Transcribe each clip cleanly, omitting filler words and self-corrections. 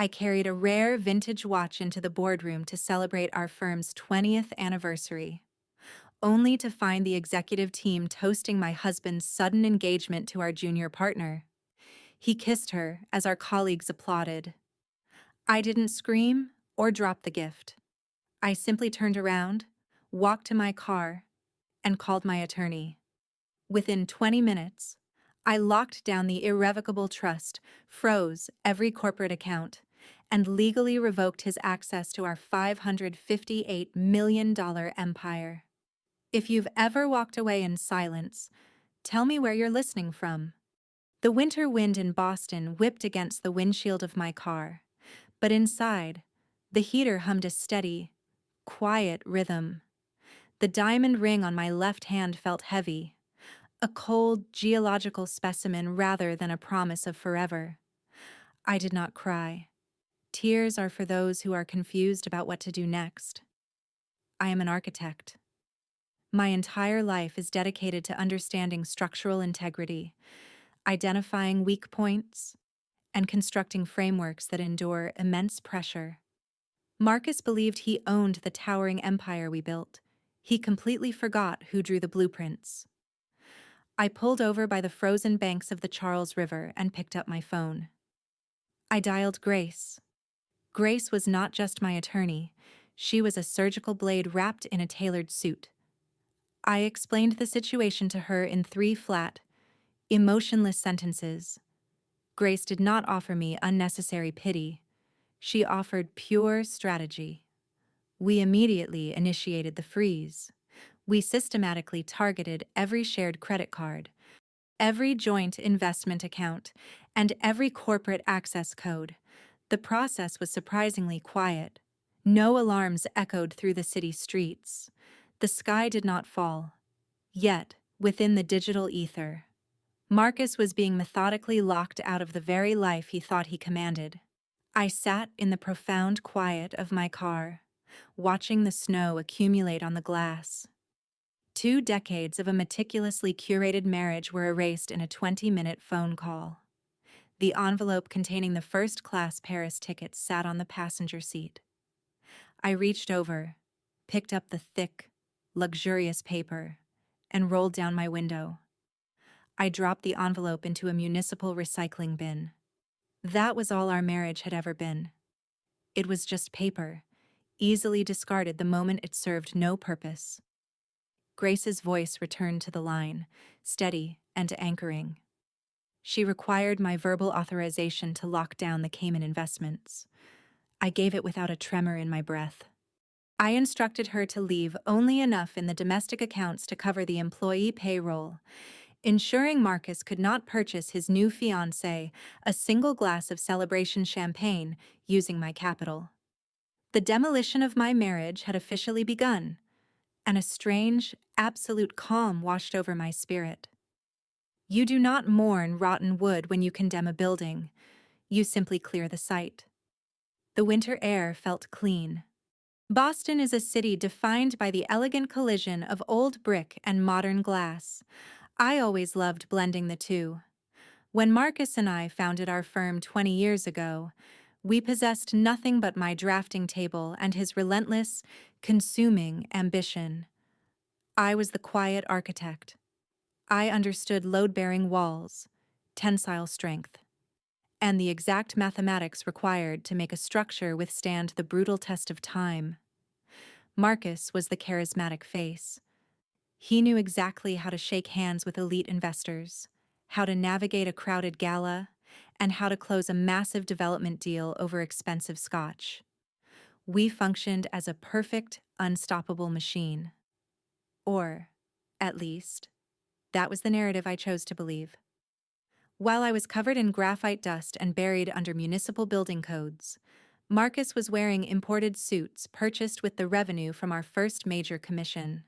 I carried a rare vintage watch into the boardroom to celebrate our firm's 20th anniversary, only to find the executive team toasting my husband's sudden engagement to our junior partner. He kissed her as our colleagues applauded. I didn't scream or drop the gift. I simply turned around, walked to my car, and called my attorney. Within 20 minutes, I locked down the irrevocable trust, froze every corporate account, and legally revoked his access to our $558 million empire. If you've ever walked away in silence, tell me where you're listening from. The winter wind in Boston whipped against the windshield of my car, but inside, the heater hummed a steady, quiet rhythm. The diamond ring on my left hand felt heavy, a cold geological specimen rather than a promise of forever. I did not cry. Tears are for those who are confused about what to do next. I am an architect. My entire life is dedicated to understanding structural integrity, identifying weak points, and constructing frameworks that endure immense pressure. Marcus believed he owned the towering empire we built. He completely forgot who drew the blueprints. I pulled over by the frozen banks of the Charles River and picked up my phone. I dialed Grace. Grace was not just my attorney, she was a surgical blade wrapped in a tailored suit. I explained the situation to her in 3 flat, emotionless sentences. Grace did not offer me unnecessary pity. She offered pure strategy. We immediately initiated the freeze. We systematically targeted every shared credit card, every joint investment account, and every corporate access code. The process was surprisingly quiet. No alarms echoed through the city streets. The sky did not fall. Yet, within the digital ether, Marcus was being methodically locked out of the very life he thought he commanded. I sat in the profound quiet of my car, watching the snow accumulate on the glass. 2 decades of a meticulously curated marriage were erased in a 20-minute phone call. The envelope containing the first-class Paris tickets sat on the passenger seat. I reached over, picked up the thick, luxurious paper, and rolled down my window. I dropped the envelope into a municipal recycling bin. That was all our marriage had ever been. It was just paper, easily discarded the moment it served no purpose. Grace's voice returned to the line, steady and anchoring. She required my verbal authorization to lock down the Cayman investments. I gave it without a tremor in my breath. I instructed her to leave only enough in the domestic accounts to cover the employee payroll, ensuring Marcus could not purchase his new fiancée a single glass of celebration champagne using my capital. The demolition of my marriage had officially begun, and a strange, absolute calm washed over my spirit. You do not mourn rotten wood when you condemn a building. You simply clear the site. The winter air felt clean. Boston is a city defined by the elegant collision of old brick and modern glass. I always loved blending the two. When Marcus and I founded our firm 20 years ago, we possessed nothing but my drafting table and his relentless, consuming ambition. I was the quiet architect. I understood load-bearing walls, tensile strength, and the exact mathematics required to make a structure withstand the brutal test of time. Marcus was the charismatic face. He knew exactly how to shake hands with elite investors, how to navigate a crowded gala, and how to close a massive development deal over expensive scotch. We functioned as a perfect, unstoppable machine. Or, at least, that was the narrative I chose to believe. While I was covered in graphite dust and buried under municipal building codes, Marcus was wearing imported suits purchased with the revenue from our first major commission.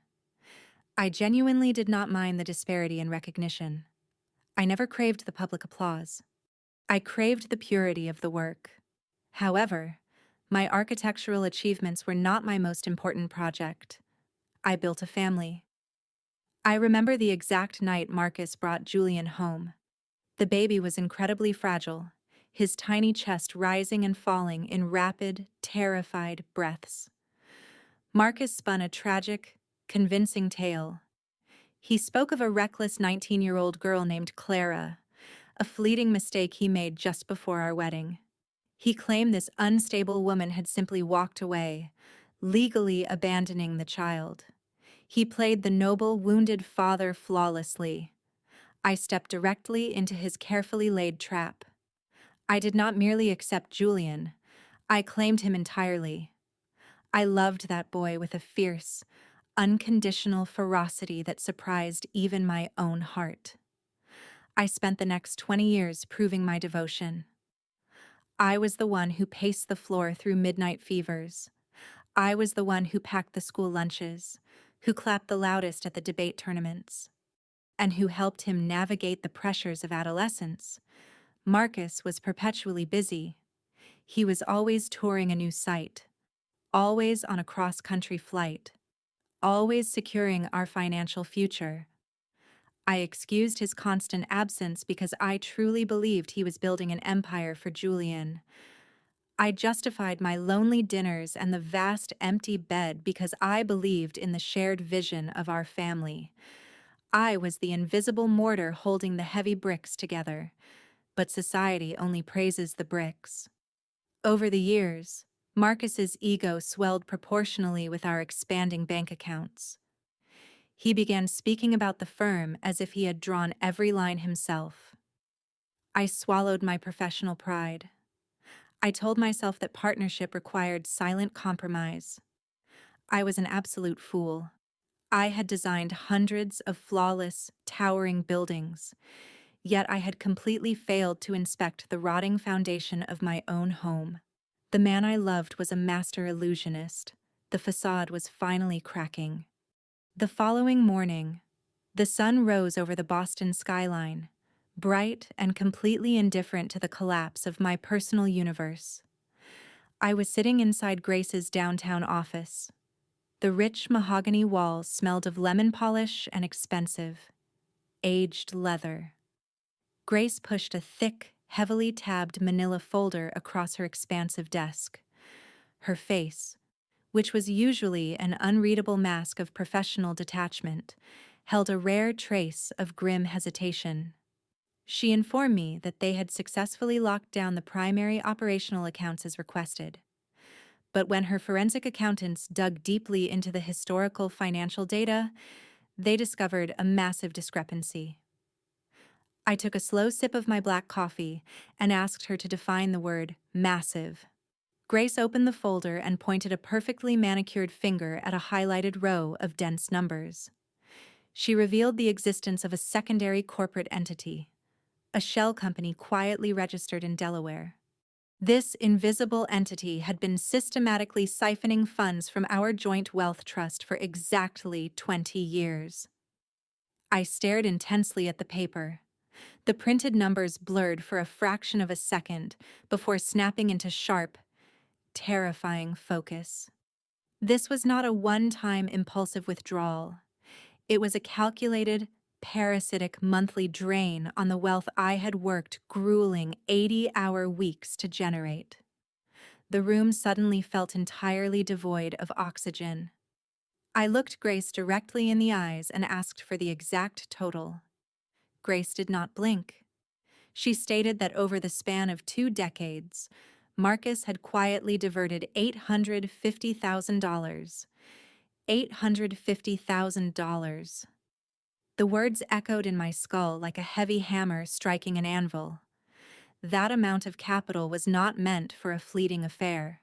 I genuinely did not mind the disparity in recognition. I never craved the public applause. I craved the purity of the work. However, my architectural achievements were not my most important project. I built a family. I remember the exact night Marcus brought Julian home. The baby was incredibly fragile, his tiny chest rising and falling in rapid, terrified breaths. Marcus spun a tragic, convincing tale. He spoke of a reckless 19-year-old girl named Clara, a fleeting mistake he made just before our wedding. He claimed this unstable woman had simply walked away, legally abandoning the child. He played the noble, wounded father flawlessly. I stepped directly into his carefully laid trap. I did not merely accept Julian, I claimed him entirely. I loved that boy with a fierce, unconditional ferocity that surprised even my own heart. I spent the next 20 years proving my devotion. I was the one who paced the floor through midnight fevers. I was the one who packed the school lunches, who clapped the loudest at the debate tournaments, and who helped him navigate the pressures of adolescence. Marcus was perpetually busy. He was always touring a new site, always on a cross-country flight, always securing our financial future. I excused his constant absence because I truly believed he was building an empire for Julian. I justified my lonely dinners and the vast empty bed because I believed in the shared vision of our family. I was the invisible mortar holding the heavy bricks together, but society only praises the bricks. Over the years, Marcus's ego swelled proportionally with our expanding bank accounts. He began speaking about the firm as if he had drawn every line himself. I swallowed my professional pride. I told myself that partnership required silent compromise. I was an absolute fool. I had designed hundreds of flawless, towering buildings, yet I had completely failed to inspect the rotting foundation of my own home. The man I loved was a master illusionist. The facade was finally cracking. The following morning, the sun rose over the Boston skyline, bright and completely indifferent to the collapse of my personal universe. I was sitting inside Grace's downtown office. The rich mahogany walls smelled of lemon polish and expensive, aged leather. Grace pushed a thick, heavily tabbed manila folder across her expansive desk. Her face, which was usually an unreadable mask of professional detachment, held a rare trace of grim hesitation. She informed me that they had successfully locked down the primary operational accounts as requested. But when her forensic accountants dug deeply into the historical financial data, they discovered a massive discrepancy. I took a slow sip of my black coffee and asked her to define the word massive. Grace opened the folder and pointed a perfectly manicured finger at a highlighted row of dense numbers. She revealed the existence of a secondary corporate entity, a shell company quietly registered in Delaware. This invisible entity had been systematically siphoning funds from our joint wealth trust for exactly 20 years. I stared intensely at the paper. The printed numbers blurred for a fraction of a second before snapping into sharp, terrifying focus. This was not a one-time impulsive withdrawal. It was a calculated, parasitic monthly drain on the wealth I had worked grueling 80-hour weeks to generate. The room suddenly felt entirely devoid of oxygen. I looked Grace directly in the eyes and asked for the exact total. Grace did not blink. She stated that over the span of 2 decades, Marcus had quietly diverted $850,000. $850,000. The words echoed in my skull like a heavy hammer striking an anvil. That amount of capital was not meant for a fleeting affair.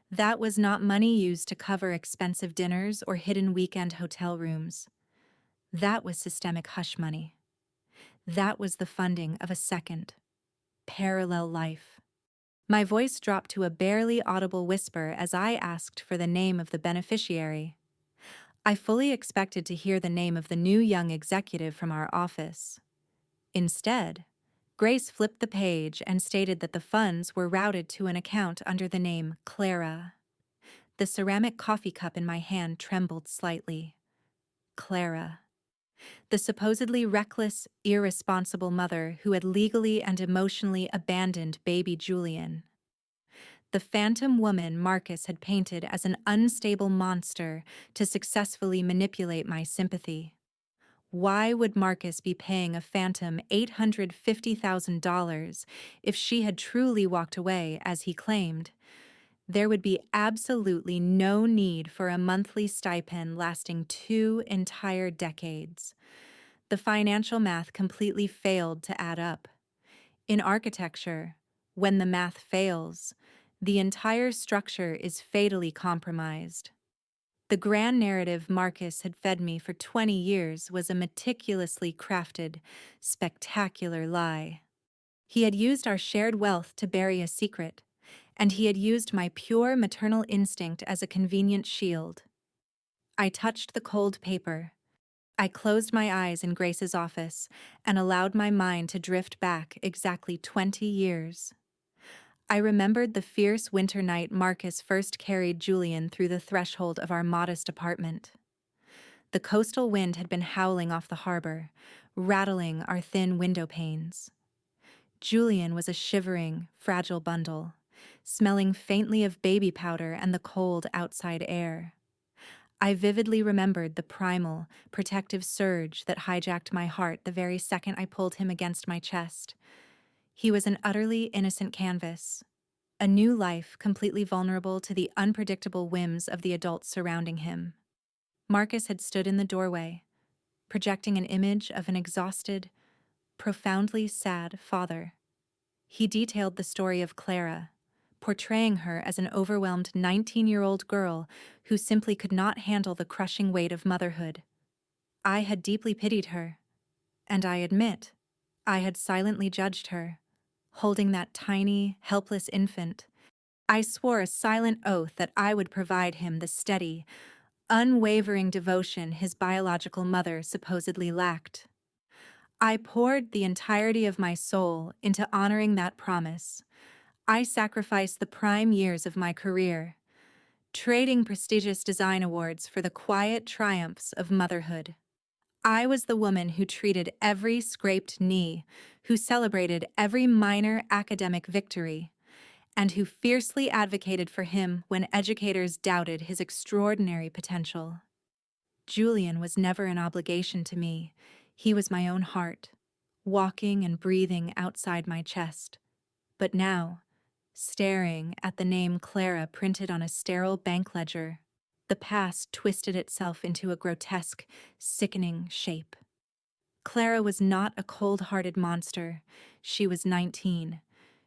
That was not money used to cover expensive dinners or hidden weekend hotel rooms. That was systemic hush money. That was the funding of a second, parallel life. My voice dropped to a barely audible whisper as I asked for the name of the beneficiary. I fully expected to hear the name of the new young executive from our office. Instead, Grace flipped the page and stated that the funds were routed to an account under the name Clara. The ceramic coffee cup in my hand trembled slightly. Clara. The supposedly reckless, irresponsible mother who had legally and emotionally abandoned baby Julian. The phantom woman Marcus had painted as an unstable monster to successfully manipulate my sympathy. Why would Marcus be paying a phantom $850,000 if she had truly walked away, as he claimed? There would be absolutely no need for a monthly stipend lasting 2 entire decades. The financial math completely failed to add up. In architecture, when the math fails, the entire structure is fatally compromised. The grand narrative Marcus had fed me for 20 years was a meticulously crafted, spectacular lie. He had used our shared wealth to bury a secret, and he had used my pure maternal instinct as a convenient shield. I touched the cold paper. I closed my eyes in Grace's office and allowed my mind to drift back exactly 20 years. I remembered the fierce winter night Marcus first carried Julian through the threshold of our modest apartment. The coastal wind had been howling off the harbor, rattling our thin window panes. Julian was a shivering, fragile bundle, smelling faintly of baby powder and the cold outside air. I vividly remembered the primal, protective surge that hijacked my heart the very second I pulled him against my chest. He was an utterly innocent canvas, a new life completely vulnerable to the unpredictable whims of the adults surrounding him. Marcus had stood in the doorway, projecting an image of an exhausted, profoundly sad father. He detailed the story of Clara, portraying her as an overwhelmed 19-year-old girl who simply could not handle the crushing weight of motherhood. I had deeply pitied her, and I admit, I had silently judged her, holding that tiny, helpless infant. I swore a silent oath that I would provide him the steady, unwavering devotion his biological mother supposedly lacked. I poured the entirety of my soul into honoring that promise. I sacrificed the prime years of my career, trading prestigious design awards for the quiet triumphs of motherhood. I was the woman who treated every scraped knee, who celebrated every minor academic victory, and who fiercely advocated for him when educators doubted his extraordinary potential. Julian was never an obligation to me. He was my own heart, walking and breathing outside my chest. But now, staring at the name Clara printed on a sterile bank ledger, the past twisted itself into a grotesque, sickening shape. Clara was not a cold-hearted monster. She was 19.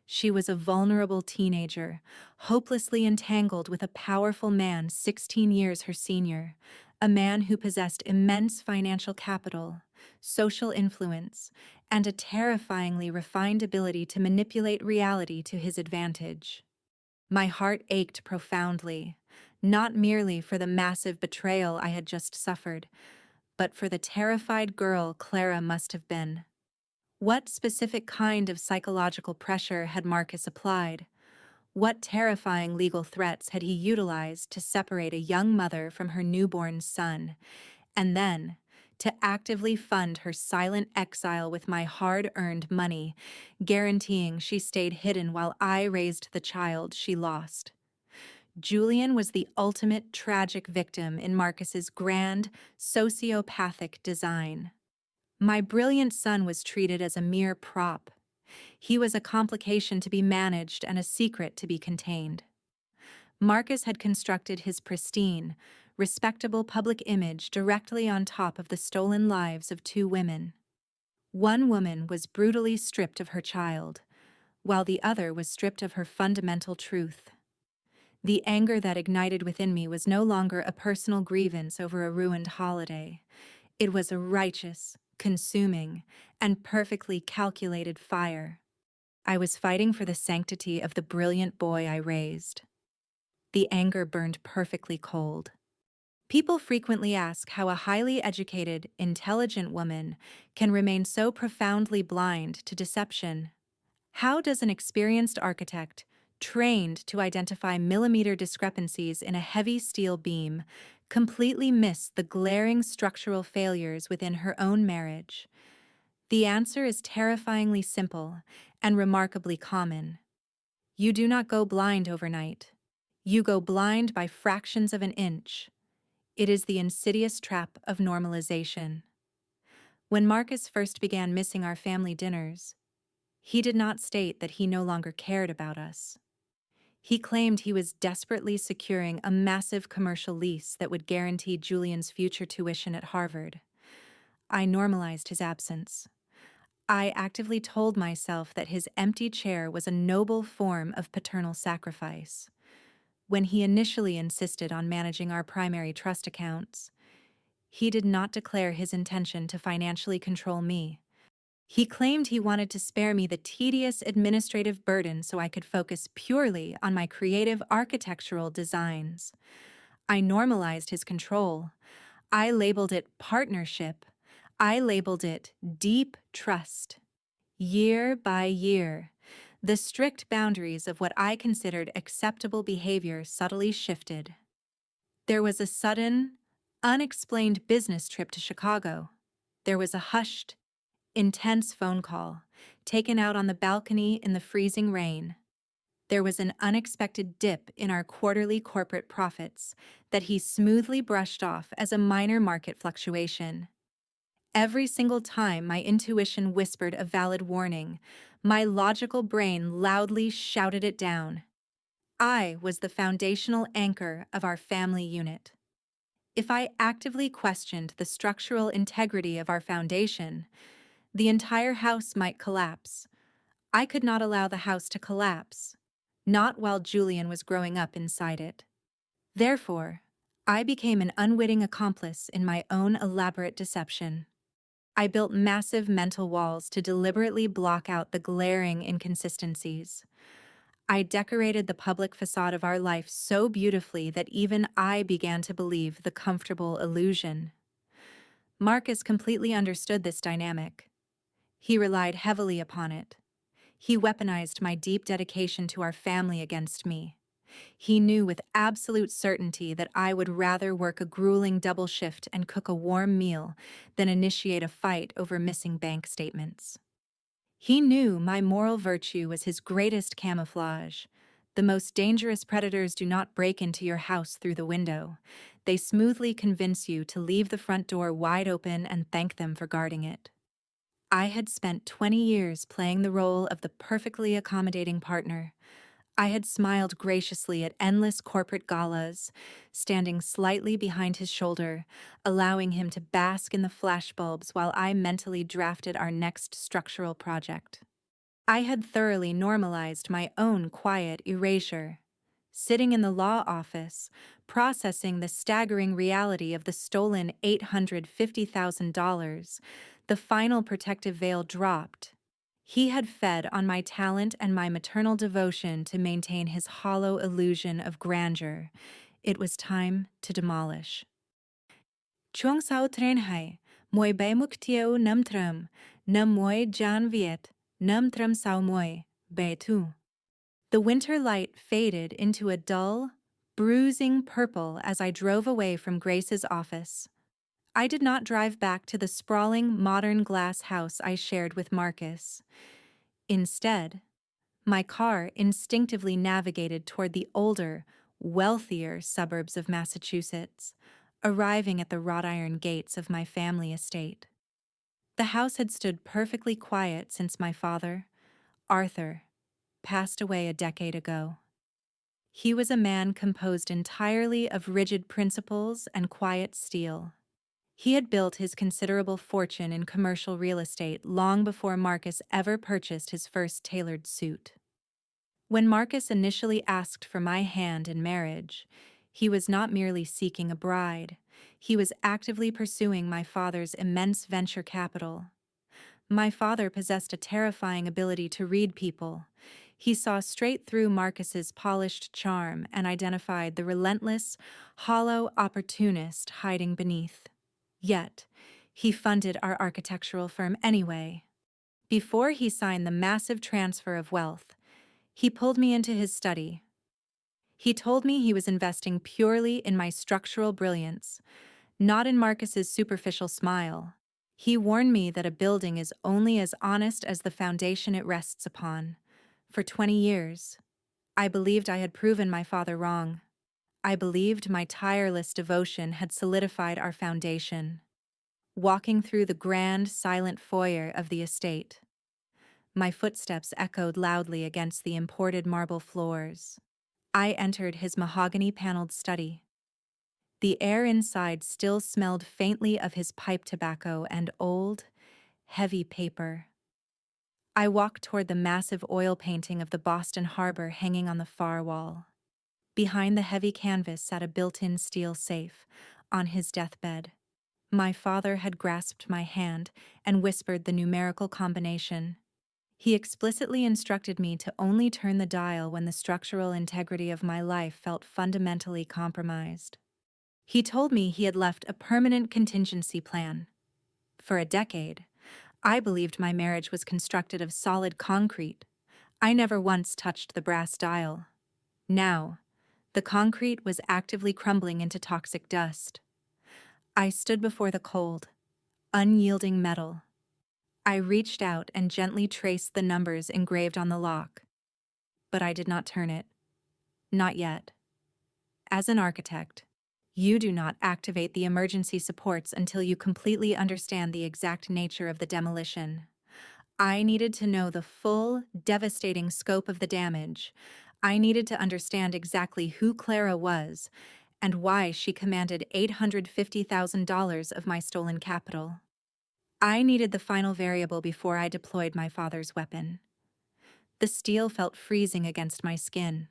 She was a vulnerable teenager, hopelessly entangled with a powerful man 16 years her senior, a man who possessed immense financial capital, social influence, and a terrifyingly refined ability to manipulate reality to his advantage. My heart ached profoundly, not merely for the massive betrayal I had just suffered, but for the terrified girl Clara must have been. What specific kind of psychological pressure had Marcus applied? What terrifying legal threats had he utilized to separate a young mother from her newborn son, and then to actively fund her silent exile with my hard-earned money, guaranteeing she stayed hidden while I raised the child she lost? Julian was the ultimate tragic victim in Marcus's grand, sociopathic design. My brilliant son was treated as a mere prop. He was a complication to be managed and a secret to be contained. Marcus had constructed his pristine, respectable public image directly on top of the stolen lives of two women. One woman was brutally stripped of her child, while the other was stripped of her fundamental truth. The anger that ignited within me was no longer a personal grievance over a ruined holiday. It was a righteous, consuming, and perfectly calculated fire. I was fighting for the sanctity of the brilliant boy I raised. The anger burned perfectly cold. People frequently ask how a highly educated, intelligent woman can remain so profoundly blind to deception. How does an experienced architect, trained to identify millimeter discrepancies in a heavy steel beam, completely missed the glaring structural failures within her own marriage? The answer is terrifyingly simple and remarkably common. You do not go blind overnight. You go blind by fractions of an inch. It is the insidious trap of normalization. When Marcus first began missing our family dinners, he did not state that he no longer cared about us. He claimed he was desperately securing a massive commercial lease that would guarantee Julian's future tuition at Harvard. I normalized his absence. I actively told myself that his empty chair was a noble form of paternal sacrifice. When he initially insisted on managing our primary trust accounts, he did not declare his intention to financially control me. He claimed he wanted to spare me the tedious administrative burden so I could focus purely on my creative architectural designs. I normalized his control. I labeled it partnership. I labeled it deep trust. Year by year, the strict boundaries of what I considered acceptable behavior subtly shifted. There was a sudden, unexplained business trip to Chicago. There was a hushed, intense phone call, taken out on the balcony in the freezing rain. There was an unexpected dip in our quarterly corporate profits that he smoothly brushed off as a minor market fluctuation. Every single time my intuition whispered a valid warning, my logical brain loudly shouted it down. I was the foundational anchor of our family unit. If I actively questioned the structural integrity of our foundation, the entire house might collapse. I could not allow the house to collapse, not while Julian was growing up inside it. Therefore, I became an unwitting accomplice in my own elaborate deception. I built massive mental walls to deliberately block out the glaring inconsistencies. I decorated the public facade of our life so beautifully that even I began to believe the comfortable illusion. Marcus completely understood this dynamic. He relied heavily upon it. He weaponized my deep dedication to our family against me. He knew with absolute certainty that I would rather work a grueling double shift and cook a warm meal than initiate a fight over missing bank statements. He knew my moral virtue was his greatest camouflage. The most dangerous predators do not break into your house through the window. They smoothly convince you to leave the front door wide open and thank them for guarding it. I had spent 20 years playing the role of the perfectly accommodating partner. I had smiled graciously at endless corporate galas, standing slightly behind his shoulder, allowing him to bask in the flashbulbs while I mentally drafted our next structural project. I had thoroughly normalized my own quiet erasure. Sitting in the law office, processing the staggering reality of the stolen $850,000, the final protective veil dropped. He had fed on my talent and my maternal devotion to maintain his hollow illusion of grandeur. It was time to demolish. Chuang sao tren hai, moi bay muk tieo nam tram, nam moi jan viet, nam tram sao moi, bay tu. The winter light faded into a dull, bruising purple as I drove away from Grace's office. I did not drive back to the sprawling, modern glass house I shared with Marcus. Instead, my car instinctively navigated toward the older, wealthier suburbs of Massachusetts, arriving at the wrought iron gates of my family estate. The house had stood perfectly quiet since my father, Arthur, passed away a decade ago. He was a man composed entirely of rigid principles and quiet steel. He had built his considerable fortune in commercial real estate long before Marcus ever purchased his first tailored suit. When Marcus initially asked for my hand in marriage, he was not merely seeking a bride. He was actively pursuing my father's immense venture capital. My father possessed a terrifying ability to read people. He saw straight through Marcus's polished charm and identified the relentless, hollow opportunist hiding beneath. Yet, he funded our architectural firm anyway. Before he signed the massive transfer of wealth, he pulled me into his study. He told me he was investing purely in my structural brilliance, not in Marcus's superficial smile. He warned me that a building is only as honest as the foundation it rests upon. For 20 years, I believed I had proven my father wrong. I believed my tireless devotion had solidified our foundation. Walking through the grand, silent foyer of the estate, my footsteps echoed loudly against the imported marble floors. I entered his mahogany-paneled study. The air inside still smelled faintly of his pipe tobacco and old, heavy paper. I walked toward the massive oil painting of the Boston Harbor hanging on the far wall. Behind the heavy canvas sat a built-in steel safe, on his deathbed. My father had grasped my hand and whispered the numerical combination. He explicitly instructed me to only turn the dial when the structural integrity of my life felt fundamentally compromised. He told me he had left a permanent contingency plan. For a decade, I believed my marriage was constructed of solid concrete. I never once touched the brass dial. Now, the concrete was actively crumbling into toxic dust. I stood before the cold, unyielding metal. I reached out and gently traced the numbers engraved on the lock. But I did not turn it. Not yet. As an architect, you do not activate the emergency supports until you completely understand the exact nature of the demolition. I needed to know the full, devastating scope of the damage. I needed to understand exactly who Clara was and why she commanded $850,000 of my stolen capital. I needed the final variable before I deployed my father's weapon. The steel felt freezing against my skin.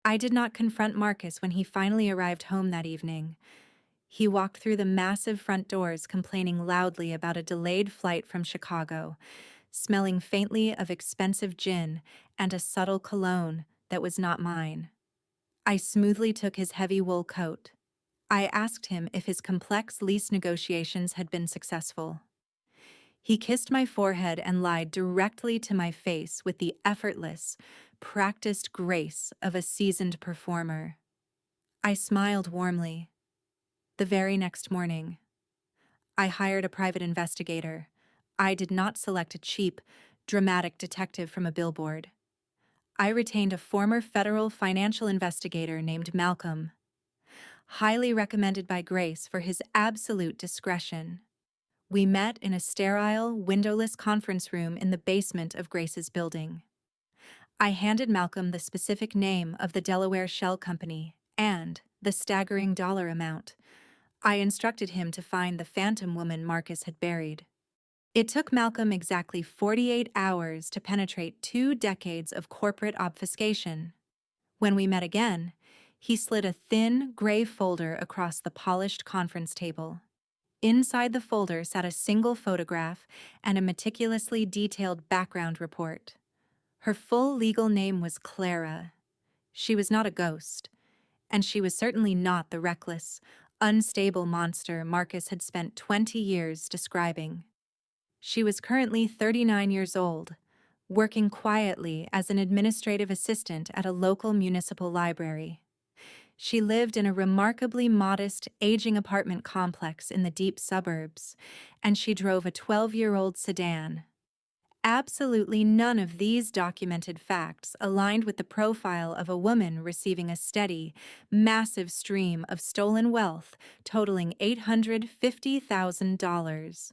I did not confront Marcus when he finally arrived home that evening. He walked through the massive front doors complaining loudly about a delayed flight from Chicago, smelling faintly of expensive gin and a subtle cologne that was not mine. I smoothly took his heavy wool coat. I asked him if his complex lease negotiations had been successful. He kissed my forehead and lied directly to my face with the effortless, practiced grace of a seasoned performer. I smiled warmly. The very next morning, I hired a private investigator. I did not select a cheap, dramatic detective from a billboard. I retained a former federal financial investigator named Malcolm, highly recommended by Grace for his absolute discretion. We met in a sterile, windowless conference room in the basement of Grace's building. I handed Malcolm the specific name of the Delaware Shell Company and the staggering dollar amount. I instructed him to find the phantom woman Marcus had buried. It took Malcolm exactly 48 hours to penetrate 2 decades of corporate obfuscation. When we met again, he slid a thin, gray folder across the polished conference table. Inside the folder sat a single photograph and a meticulously detailed background report. Her full legal name was Clara. She was not a ghost, and she was certainly not the reckless, unstable monster Marcus had spent 20 years describing. She was currently 39 years old, working quietly as an administrative assistant at a local municipal library. She lived in a remarkably modest, aging apartment complex in the deep suburbs, and she drove a 12-year-old sedan. Absolutely none of these documented facts aligned with the profile of a woman receiving a steady, massive stream of stolen wealth totaling $850,000.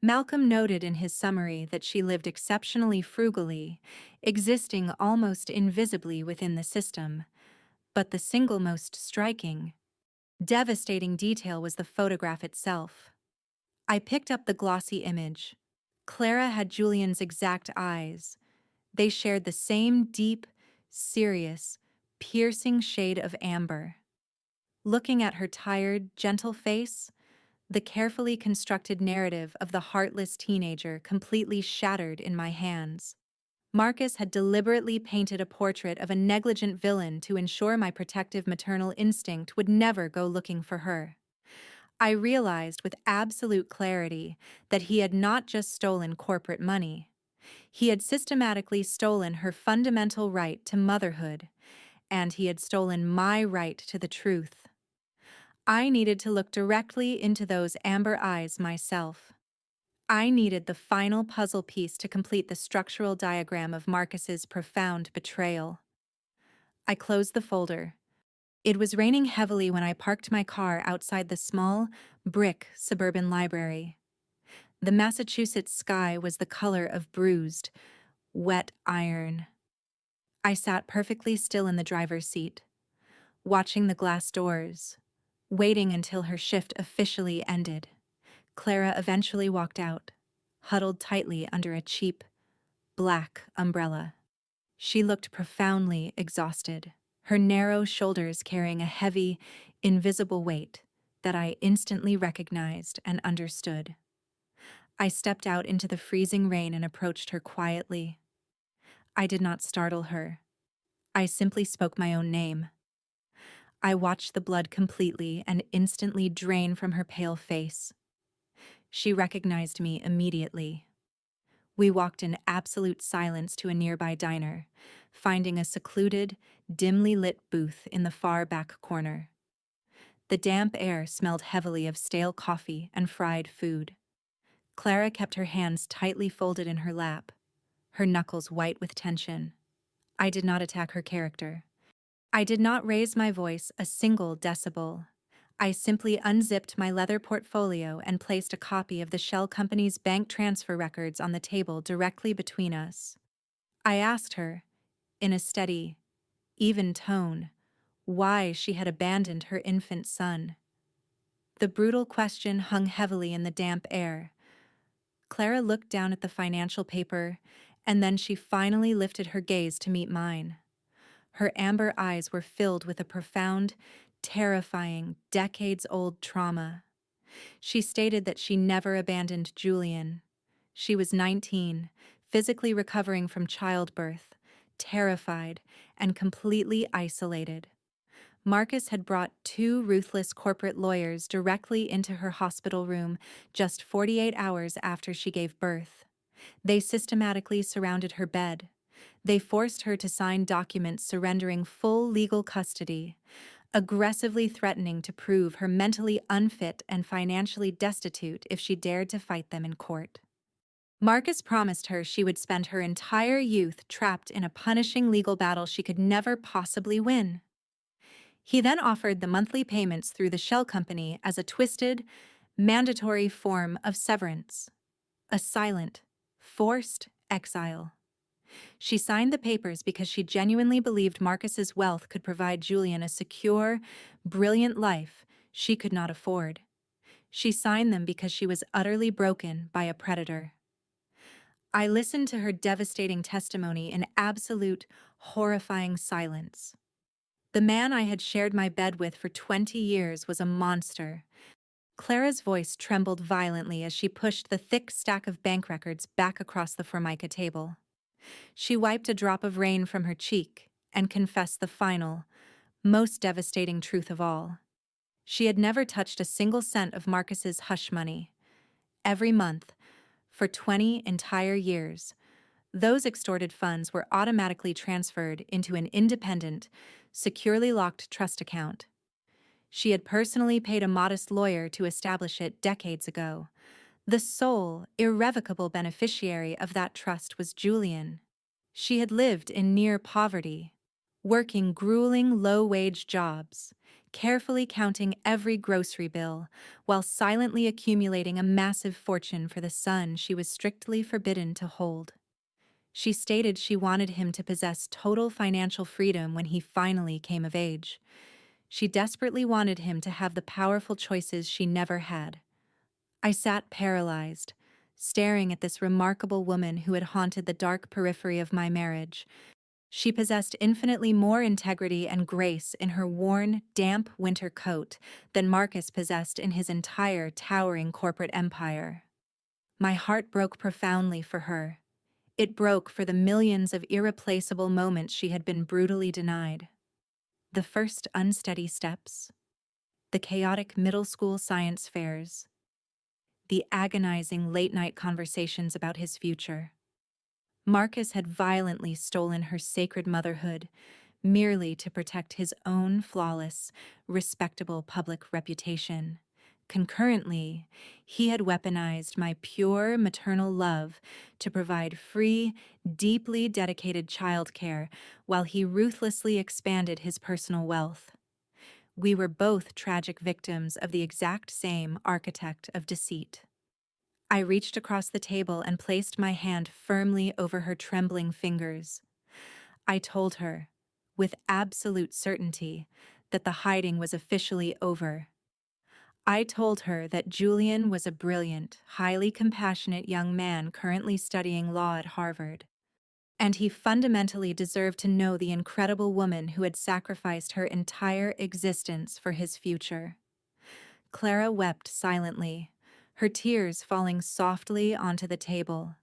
Malcolm noted in his summary that she lived exceptionally frugally, existing almost invisibly within the system. But the single most striking, devastating detail was the photograph itself. I picked up the glossy image. Clara had Julian's exact eyes. They shared the same deep, serious, piercing shade of amber. Looking at her tired, gentle face, the carefully constructed narrative of the heartless teenager completely shattered in my hands. Marcus had deliberately painted a portrait of a negligent villain to ensure my protective maternal instinct would never go looking for her. I realized with absolute clarity that he had not just stolen corporate money. He had systematically stolen her fundamental right to motherhood, and he had stolen my right to the truth. I needed to look directly into those amber eyes myself. I needed the final puzzle piece to complete the structural diagram of Marcus's profound betrayal. I closed the folder. It was raining heavily when I parked my car outside the small, brick suburban library. The Massachusetts sky was the color of bruised, wet iron. I sat perfectly still in the driver's seat, watching the glass doors, waiting until her shift officially ended. Clara eventually walked out, huddled tightly under a cheap, black umbrella. She looked profoundly exhausted, her narrow shoulders carrying a heavy, invisible weight that I instantly recognized and understood. I stepped out into the freezing rain and approached her quietly. I did not startle her. I simply spoke my own name. I watched the blood completely and instantly drain from her pale face. She recognized me immediately. We walked in absolute silence to a nearby diner, finding a secluded, dimly lit booth in the far back corner. The damp air smelled heavily of stale coffee and fried food. Clara kept her hands tightly folded in her lap, her knuckles white with tension. I did not attack her character. I did not raise my voice a single decibel. I simply unzipped my leather portfolio and placed a copy of the Shell Company's bank transfer records on the table directly between us. I asked her, in a steady, even tone, why she had abandoned her infant son. The brutal question hung heavily in the damp air. Clara looked down at the financial paper, and then she finally lifted her gaze to meet mine. Her amber eyes were filled with a profound, terrifying, decades-old trauma. She stated that she never abandoned Julian. She was 19, physically recovering from childbirth, terrified, and completely isolated. Marcus had brought two ruthless corporate lawyers directly into her hospital room just 48 hours after she gave birth. They systematically surrounded her bed. They forced her to sign documents surrendering full legal custody, aggressively threatening to prove her mentally unfit and financially destitute if she dared to fight them in court. Marcus promised her she would spend her entire youth trapped in a punishing legal battle she could never possibly win. He then offered the monthly payments through the Shell Company as a twisted, mandatory form of severance, a silent, forced exile. She signed the papers because she genuinely believed Marcus's wealth could provide Julian a secure, brilliant life she could not afford. She signed them because she was utterly broken by a predator. I listened to her devastating testimony in absolute, horrifying silence. The man I had shared my bed with for 20 years was a monster. Clara's voice trembled violently as she pushed the thick stack of bank records back across the Formica table. She wiped a drop of rain from her cheek and confessed the final, most devastating truth of all. She had never touched a single cent of Marcus's hush money. Every month, for 20 entire years, those extorted funds were automatically transferred into an independent, securely locked trust account. She had personally paid a modest lawyer to establish it decades ago. The sole, irrevocable beneficiary of that trust was Julian. She had lived in near poverty, working grueling low-wage jobs, carefully counting every grocery bill, while silently accumulating a massive fortune for the son she was strictly forbidden to hold. She stated she wanted him to possess total financial freedom when he finally came of age. She desperately wanted him to have the powerful choices she never had. I sat paralyzed, staring at this remarkable woman who had haunted the dark periphery of my marriage. She possessed infinitely more integrity and grace in her worn, damp winter coat than Marcus possessed in his entire towering corporate empire. My heart broke profoundly for her. It broke for the millions of irreplaceable moments she had been brutally denied. The first unsteady steps, the chaotic middle school science fairs, the agonizing late-night conversations about his future. Marcus had violently stolen her sacred motherhood, merely to protect his own flawless, respectable public reputation. Concurrently, he had weaponized my pure maternal love to provide free, deeply dedicated childcare while he ruthlessly expanded his personal wealth. We were both tragic victims of the exact same architect of deceit. I reached across the table and placed my hand firmly over her trembling fingers. I told her, with absolute certainty, that the hiding was officially over. I told her that Julian was a brilliant, highly compassionate young man currently studying law at Harvard, and he fundamentally deserved to know the incredible woman who had sacrificed her entire existence for his future. Clara wept silently, her tears falling softly onto the table.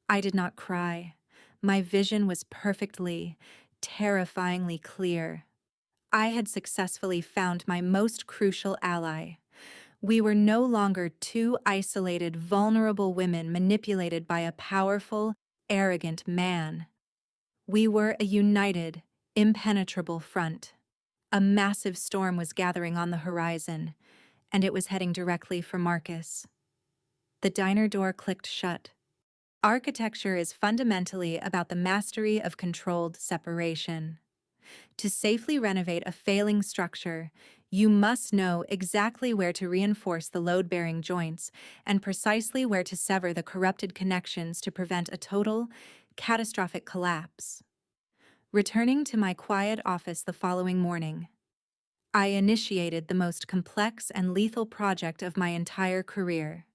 I did not cry. My vision was perfectly, terrifyingly clear. I had successfully found my most crucial ally. We were no longer two isolated, vulnerable women manipulated by a powerful, arrogant man. We were a united, impenetrable front. A massive storm was gathering on the horizon, and it was heading directly for Marcus. The diner door clicked shut. Architecture is fundamentally about the mastery of controlled separation. To safely renovate a failing structure, you must know exactly where to reinforce the load-bearing joints and precisely where to sever the corrupted connections to prevent a total, catastrophic collapse. Returning to my quiet office the following morning, I initiated the most complex and lethal project of my entire career.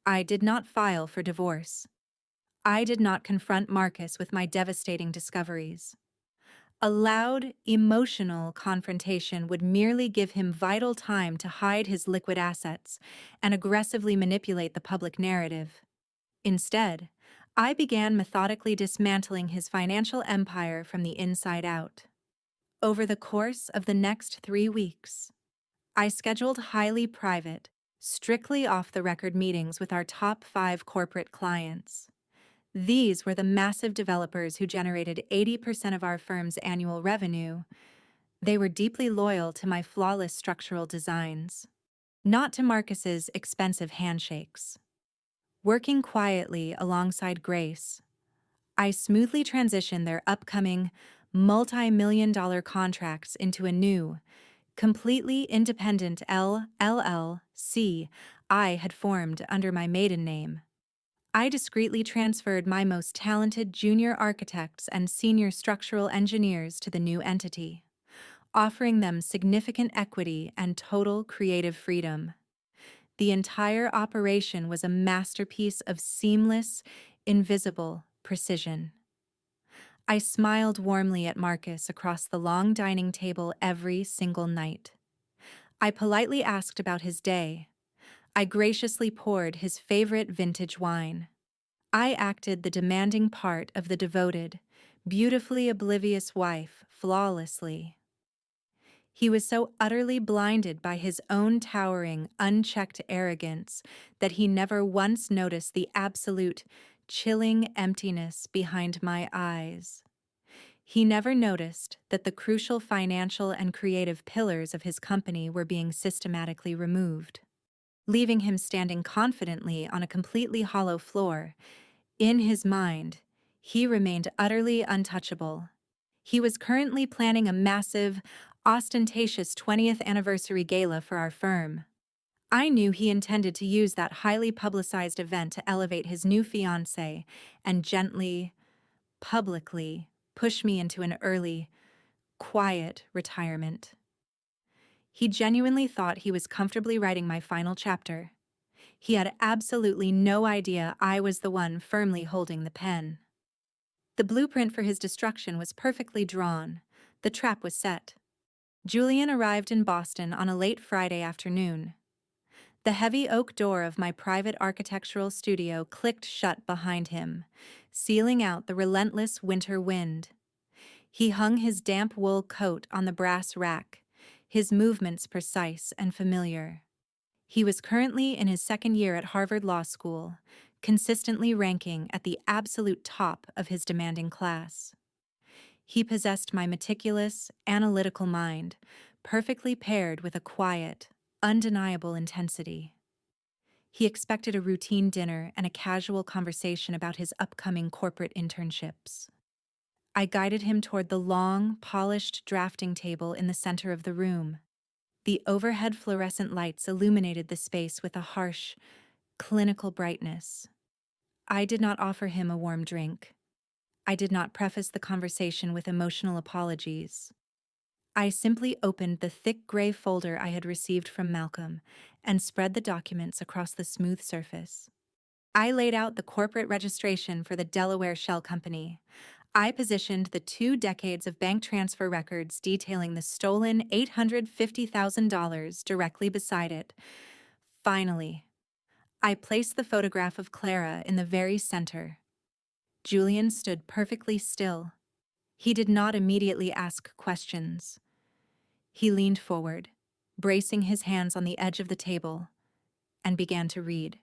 I did not file for divorce. I did not confront Marcus with my devastating discoveries. A loud, emotional confrontation would merely give him vital time to hide his liquid assets and aggressively manipulate the public narrative. Instead, I began methodically dismantling his financial empire from the inside out. Over the course of the next 3 weeks, I scheduled highly private, strictly off-the-record meetings with our top 5 corporate clients. These were the massive developers who generated 80% of our firm's annual revenue. They were deeply loyal to my flawless structural designs, not to Marcus's expensive handshakes. Working quietly alongside Grace, I smoothly transitioned their upcoming multi-million-dollar contracts into a new, completely independent LLC I had formed under my maiden name. I discreetly transferred my most talented junior architects and senior structural engineers to the new entity, offering them significant equity and total creative freedom. The entire operation was a masterpiece of seamless, invisible precision. I smiled warmly at Marcus across the long dining table every single night. I politely asked about his day. I graciously poured his favorite vintage wine. I acted the demanding part of the devoted, beautifully oblivious wife flawlessly. He was so utterly blinded by his own towering, unchecked arrogance that he never once noticed the absolute, chilling emptiness behind my eyes. He never noticed that the crucial financial and creative pillars of his company were being systematically removed, leaving him standing confidently on a completely hollow floor. In his mind, he remained utterly untouchable. He was currently planning a massive, ostentatious 20th anniversary gala for our firm. I knew he intended to use that highly publicized event to elevate his new fiancée and gently, publicly, push me into an early, quiet retirement. He genuinely thought he was comfortably writing my final chapter. He had absolutely no idea I was the one firmly holding the pen. The blueprint for his destruction was perfectly drawn. The trap was set. Julian arrived in Boston on a late Friday afternoon. The heavy oak door of my private architectural studio clicked shut behind him, sealing out the relentless winter wind. He hung his damp wool coat on the brass rack, his movements precise and familiar. He was currently in his second year at Harvard Law School, consistently ranking at the absolute top of his demanding class. He possessed my meticulous, analytical mind, perfectly paired with a quiet, undeniable intensity. He expected a routine dinner and a casual conversation about his upcoming corporate internships. I guided him toward the long, polished drafting table in the center of the room. The overhead fluorescent lights illuminated the space with a harsh, clinical brightness. I did not offer him a warm drink. I did not preface the conversation with emotional apologies. I simply opened the thick gray folder I had received from Malcolm and spread the documents across the smooth surface. I laid out the corporate registration for the Delaware Shell Company. I positioned the 2 decades of bank transfer records detailing the stolen $850,000 directly beside it. Finally, I placed the photograph of Clara in the very center. Julian stood perfectly still. He did not immediately ask questions. He leaned forward, bracing his hands on the edge of the table, and began to read.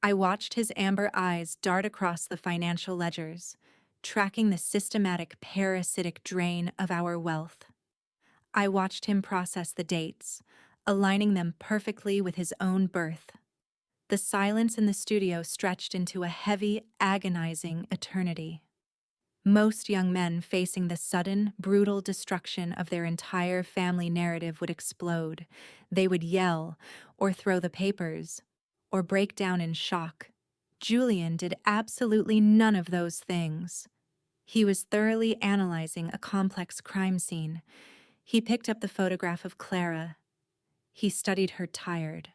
I watched his amber eyes dart across the financial ledgers, tracking the systematic parasitic drain of our wealth. I watched him process the dates, aligning them perfectly with his own birth. The silence in the studio stretched into a heavy, agonizing eternity. Most young men facing the sudden, brutal destruction of their entire family narrative would explode. They would yell, or throw the papers, or break down in shock. Julian did absolutely none of those things. He was thoroughly analyzing a complex crime scene. He picked up the photograph of Clara. He studied her tired,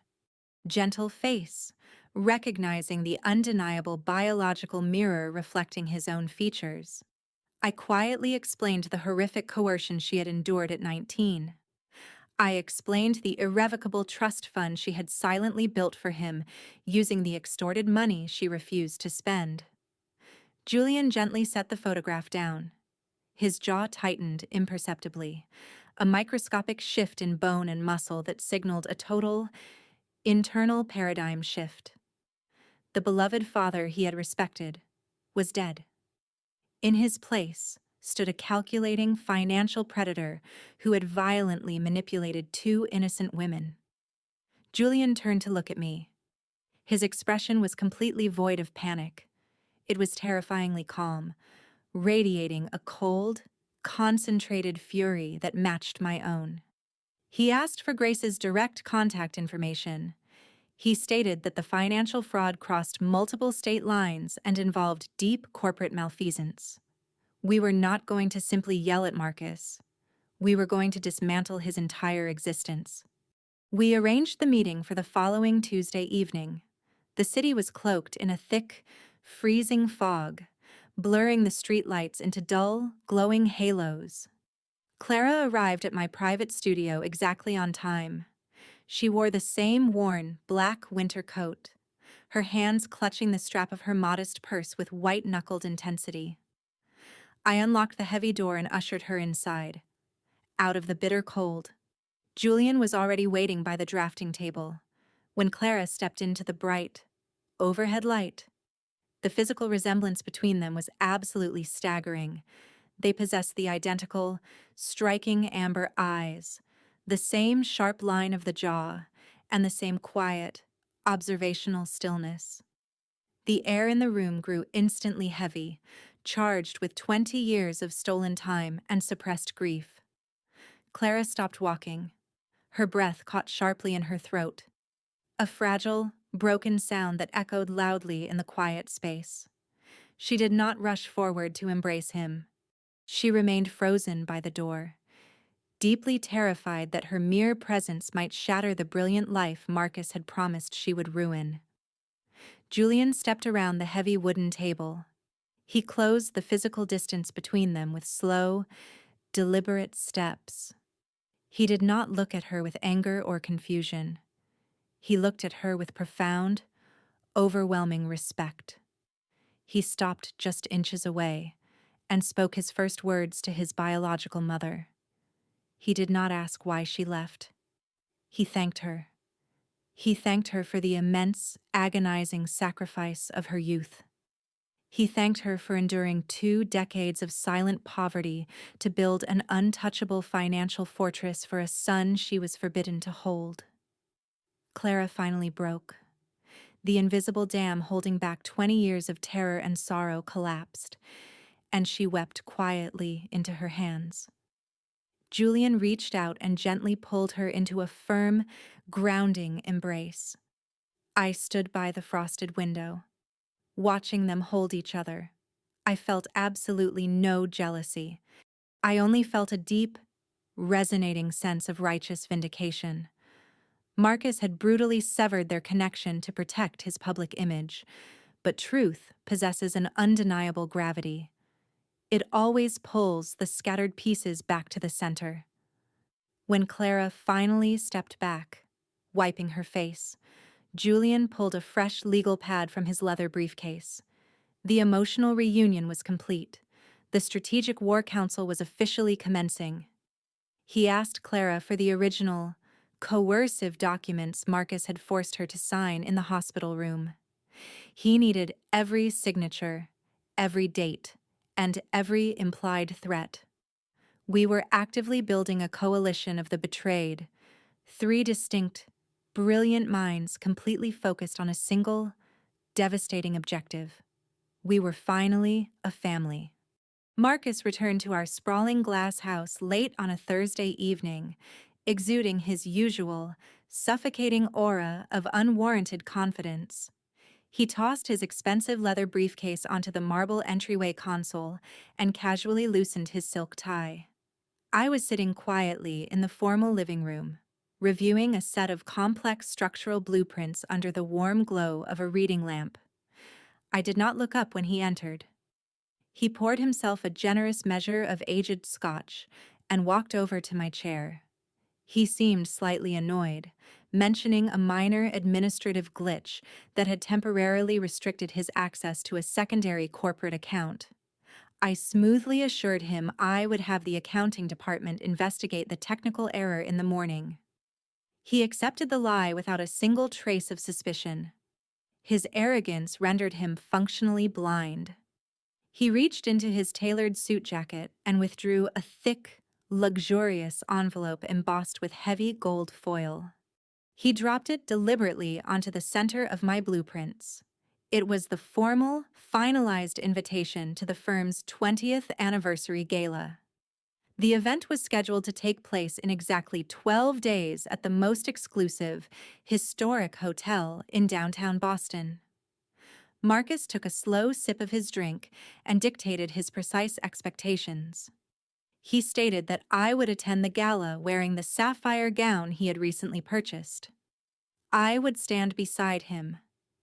gentle face, recognizing the undeniable biological mirror reflecting his own features. I quietly explained the horrific coercion she had endured at 19. I explained the irrevocable trust fund she had silently built for him using the extorted money she refused to spend. Julian gently set the photograph down. His jaw tightened imperceptibly, a microscopic shift in bone and muscle that signaled a total, internal paradigm shift. The beloved father he had respected was dead. In his place stood a calculating financial predator who had violently manipulated 2 innocent women. Julian turned to look at me. His expression was completely void of panic. It was terrifyingly calm, radiating a cold, concentrated fury that matched my own. He asked for Grace's direct contact information. He stated that the financial fraud crossed multiple state lines and involved deep corporate malfeasance. We were not going to simply yell at Marcus. We were going to dismantle his entire existence. We arranged the meeting for the following Tuesday evening. The city was cloaked in a thick, freezing fog, blurring the streetlights into dull, glowing halos. Clara arrived at my private studio exactly on time. She wore the same worn, black winter coat, her hands clutching the strap of her modest purse with white-knuckled intensity. I unlocked the heavy door and ushered her inside. Out of the bitter cold. Julian was already waiting by the drafting table. When Clara stepped into the bright, overhead light, the physical resemblance between them was absolutely staggering. They possessed the identical, striking amber eyes, the same sharp line of the jaw, and the same quiet, observational stillness. The air in the room grew instantly heavy, charged with 20 years of stolen time and suppressed grief. Clara stopped walking. Her breath caught sharply in her throat, a fragile, broken sound that echoed loudly in the quiet space. She did not rush forward to embrace him. She remained frozen by the door, deeply terrified that her mere presence might shatter the brilliant life Marcus had promised she would ruin. Julian stepped around the heavy wooden table. He closed the physical distance between them with slow, deliberate steps. He did not look at her with anger or confusion. He looked at her with profound, overwhelming respect. He stopped just inches away and spoke his first words to his biological mother. He did not ask why she left. He thanked her. He thanked her for the immense, agonizing sacrifice of her youth. He thanked her for enduring 2 decades of silent poverty to build an untouchable financial fortress for a son she was forbidden to hold. Clara finally broke. The invisible dam holding back 20 years of terror and sorrow collapsed, and she wept quietly into her hands. Julian reached out and gently pulled her into a firm, grounding embrace. I stood by the frosted window, watching them hold each other. I felt absolutely no jealousy. I only felt a deep, resonating sense of righteous vindication. Marcus had brutally severed their connection to protect his public image, but truth possesses an undeniable gravity. It always pulls the scattered pieces back to the center. When Clara finally stepped back, wiping her face, Julian pulled a fresh legal pad from his leather briefcase. The emotional reunion was complete. The Strategic War Council was officially commencing. He asked Clara for the original, coercive documents Marcus had forced her to sign in the hospital room. He needed every signature, every date, and every implied threat. We were actively building a coalition of the betrayed, 3 distinct, brilliant minds completely focused on a single, devastating objective. We were finally a family. Marcus returned to our sprawling glass house late on a Thursday evening, exuding his usual, suffocating aura of unwarranted confidence. He tossed his expensive leather briefcase onto the marble entryway console and casually loosened his silk tie. I was sitting quietly in the formal living room, reviewing a set of complex structural blueprints under the warm glow of a reading lamp. I did not look up when he entered. He poured himself a generous measure of aged scotch and walked over to my chair. He seemed slightly annoyed, mentioning a minor administrative glitch that had temporarily restricted his access to a secondary corporate account. I smoothly assured him I would have the accounting department investigate the technical error in the morning. He accepted the lie without a single trace of suspicion. His arrogance rendered him functionally blind. He reached into his tailored suit jacket and withdrew a thick, luxurious envelope embossed with heavy gold foil. He dropped it deliberately onto the center of my blueprints. It was the formal, finalized invitation to the firm's 20th anniversary gala. The event was scheduled to take place in exactly 12 days at the most exclusive, historic hotel in downtown Boston. Marcus took a slow sip of his drink and dictated his precise expectations. He stated that I would attend the gala wearing the sapphire gown he had recently purchased. I would stand beside him,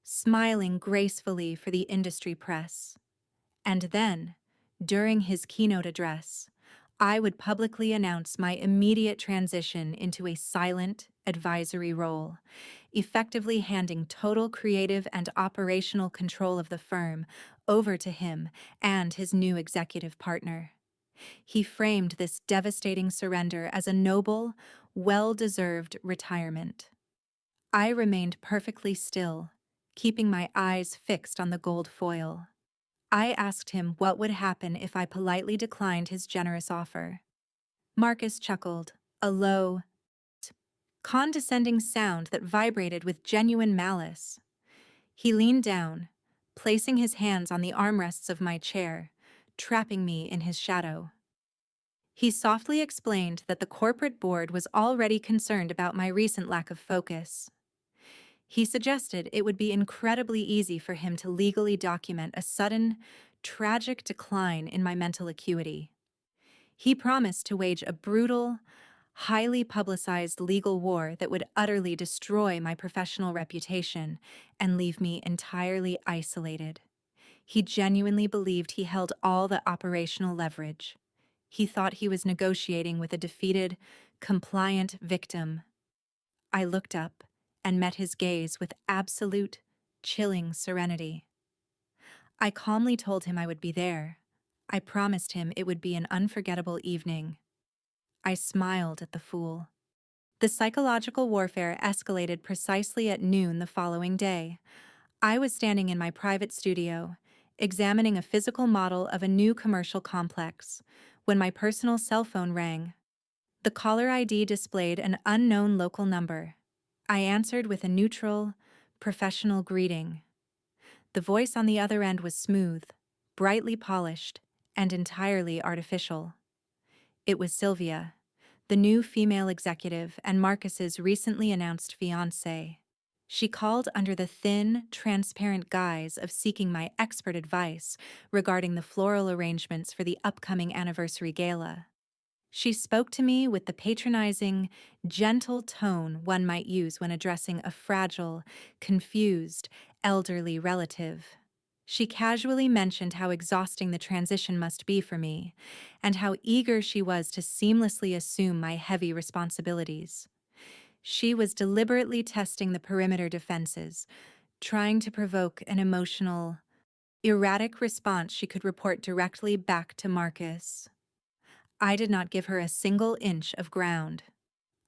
smiling gracefully for the industry press. And then, during his keynote address, I would publicly announce my immediate transition into a silent advisory role, effectively handing total creative and operational control of the firm over to him and his new executive partner. He framed this devastating surrender as a noble, well-deserved retirement. I remained perfectly still, keeping my eyes fixed on the gold foil. I asked him what would happen if I politely declined his generous offer. Marcus chuckled, a low, condescending sound that vibrated with genuine malice. He leaned down, placing his hands on the armrests of my chair, trapping me in his shadow. He softly explained that the corporate board was already concerned about my recent lack of focus. He suggested it would be incredibly easy for him to legally document a sudden, tragic decline in my mental acuity. He promised to wage a brutal, highly publicized legal war that would utterly destroy my professional reputation and leave me entirely isolated. He genuinely believed he held all the operational leverage. He thought he was negotiating with a defeated, compliant victim. I looked up and met his gaze with absolute, chilling serenity. I calmly told him I would be there. I promised him it would be an unforgettable evening. I smiled at the fool. The psychological warfare escalated precisely at noon the following day. I was standing in my private studio, examining a physical model of a new commercial complex, when my personal cell phone rang. The caller ID displayed an unknown local number. I answered with a neutral, professional greeting. The voice on the other end was smooth, brightly polished, and entirely artificial. It was Sylvia, the new female executive and Marcus's recently announced fiancée. She called under the thin, transparent guise of seeking my expert advice regarding the floral arrangements for the upcoming anniversary gala. She spoke to me with the patronizing, gentle tone one might use when addressing a fragile, confused, elderly relative. She casually mentioned how exhausting the transition must be for me, and how eager she was to seamlessly assume my heavy responsibilities. She was deliberately testing the perimeter defenses, trying to provoke an emotional, erratic response she could report directly back to Marcus. I did not give her a single inch of ground.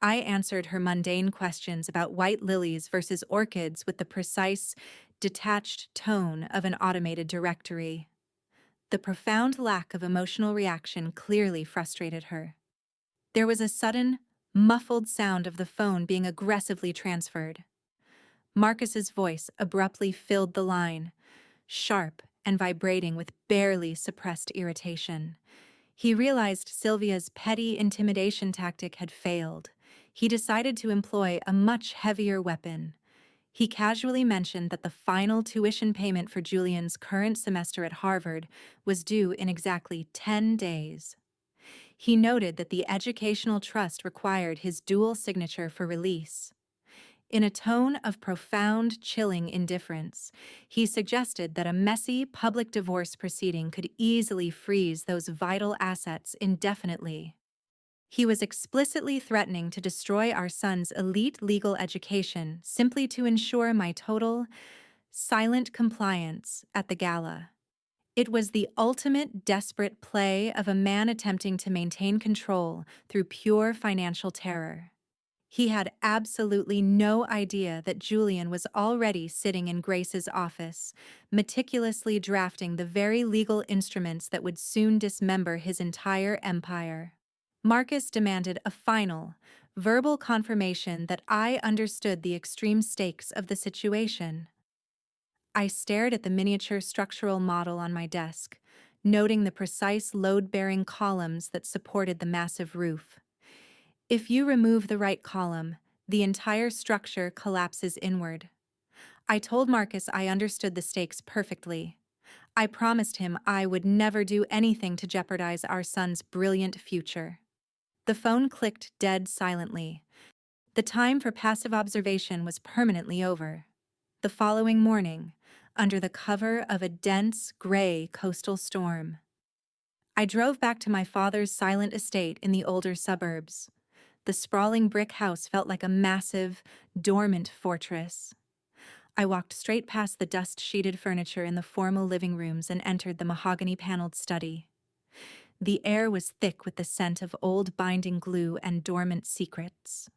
I answered her mundane questions about white lilies versus orchids with the precise, detached tone of an automated directory. The profound lack of emotional reaction clearly frustrated her. There was a sudden, muffled sound of the phone being aggressively transferred. Marcus's voice abruptly filled the line, sharp and vibrating with barely suppressed irritation. He realized Sylvia's petty intimidation tactic had failed. He decided to employ a much heavier weapon. He casually mentioned that the final tuition payment for Julian's current semester at Harvard was due in exactly 10 days. He noted that the educational trust required his dual signature for release. In a tone of profound, chilling indifference, he suggested that a messy public divorce proceeding could easily freeze those vital assets indefinitely. He was explicitly threatening to destroy our son's elite legal education simply to ensure my total, silent compliance at the gala. It was the ultimate desperate play of a man attempting to maintain control through pure financial terror. He had absolutely no idea that Julian was already sitting in Grace's office, meticulously drafting the very legal instruments that would soon dismember his entire empire. Marcus demanded a final, verbal confirmation that I understood the extreme stakes of the situation. I stared at the miniature structural model on my desk, noting the precise load-bearing columns that supported the massive roof. If you remove the right column, the entire structure collapses inward. I told Marcus I understood the stakes perfectly. I promised him I would never do anything to jeopardize our son's brilliant future. The phone clicked dead silently. The time for passive observation was permanently over. The following morning, under the cover of a dense, gray coastal storm, I drove back to my father's silent estate in the older suburbs. The sprawling brick house felt like a massive, dormant fortress. I walked straight past the dust-sheeted furniture in the formal living rooms and entered the mahogany-paneled study. The air was thick with the scent of old binding glue and dormant secrets.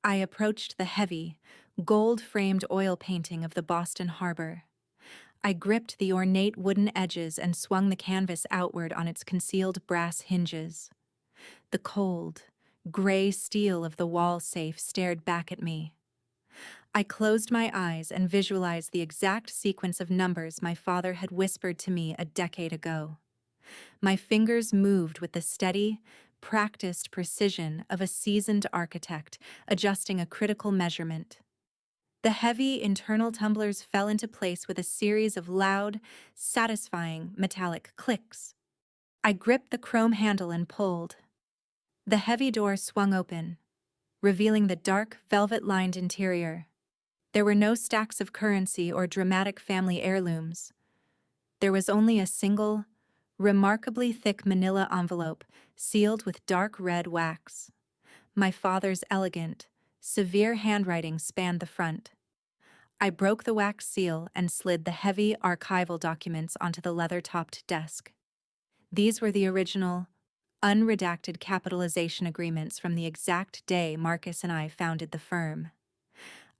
I approached the heavy, gold-framed oil painting of the Boston Harbor. I gripped the ornate wooden edges and swung the canvas outward on its concealed brass hinges. The cold, gray steel of the wall safe stared back at me. I closed my eyes and visualized the exact sequence of numbers my father had whispered to me a decade ago. My fingers moved with the steady, practiced precision of a seasoned architect adjusting a critical measurement. The heavy internal tumblers fell into place with a series of loud, satisfying metallic clicks. I gripped the chrome handle and pulled. The heavy door swung open, revealing the dark, velvet-lined interior. There were no stacks of currency or dramatic family heirlooms. There was only a single, remarkably thick manila envelope sealed with dark red wax. My father's elegant, severe handwriting spanned the front. I broke the wax seal and slid the heavy archival documents onto the leather-topped desk. These were the original, unredacted capitalization agreements from the exact day Marcus and I founded the firm.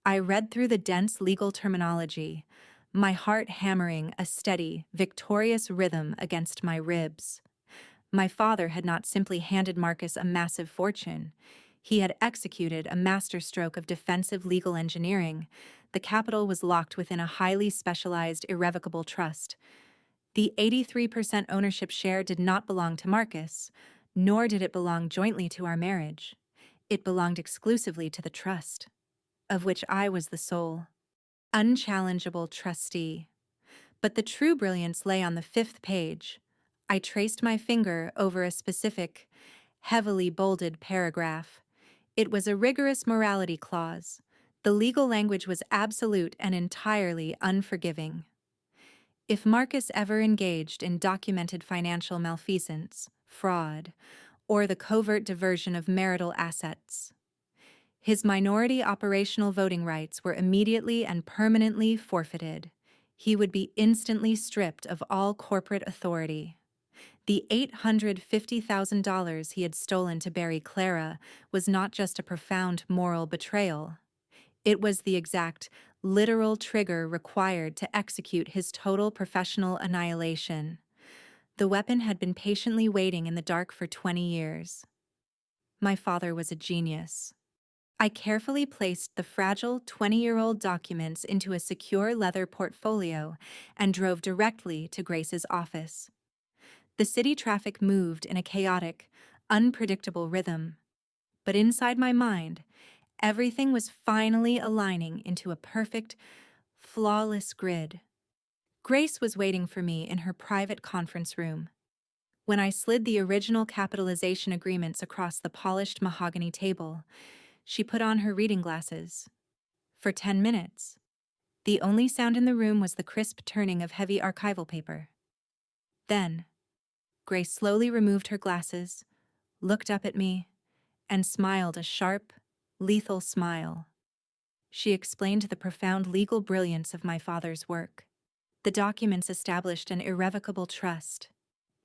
I read through the dense legal terminology, my heart hammering a steady, victorious rhythm against my ribs. My father had not simply handed Marcus a massive fortune. He had executed a masterstroke of defensive legal engineering. The capital was locked within a highly specialized, irrevocable trust. The 83% ownership share did not belong to Marcus, nor did it belong jointly to our marriage. It belonged exclusively to the trust, of which I was the sole, unchallengeable trustee. But the true brilliance lay on the 5th page. I traced my finger over a specific, heavily bolded paragraph. It was a rigorous morality clause. The legal language was absolute and entirely unforgiving. If Marcus ever engaged in documented financial malfeasance, fraud, or the covert diversion of marital assets, his minority operational voting rights were immediately and permanently forfeited. He would be instantly stripped of all corporate authority. The $850,000 he had stolen to bury Clara was not just a profound moral betrayal. It was the exact, literal trigger required to execute his total professional annihilation. The weapon had been patiently waiting in the dark for 20 years. My father was a genius. I carefully placed the fragile 20-year-old documents into a secure leather portfolio and drove directly to Grace's office. The city traffic moved in a chaotic, unpredictable rhythm. But inside my mind, everything was finally aligning into a perfect, flawless grid. Grace was waiting for me in her private conference room. When I slid the original capitalization agreements across the polished mahogany table, she put on her reading glasses. For 10 minutes, the only sound in the room was the crisp turning of heavy archival paper. Then, Grace slowly removed her glasses, looked up at me, and smiled a sharp, lethal smile. She explained the profound legal brilliance of my father's work. The documents established an irrevocable trust.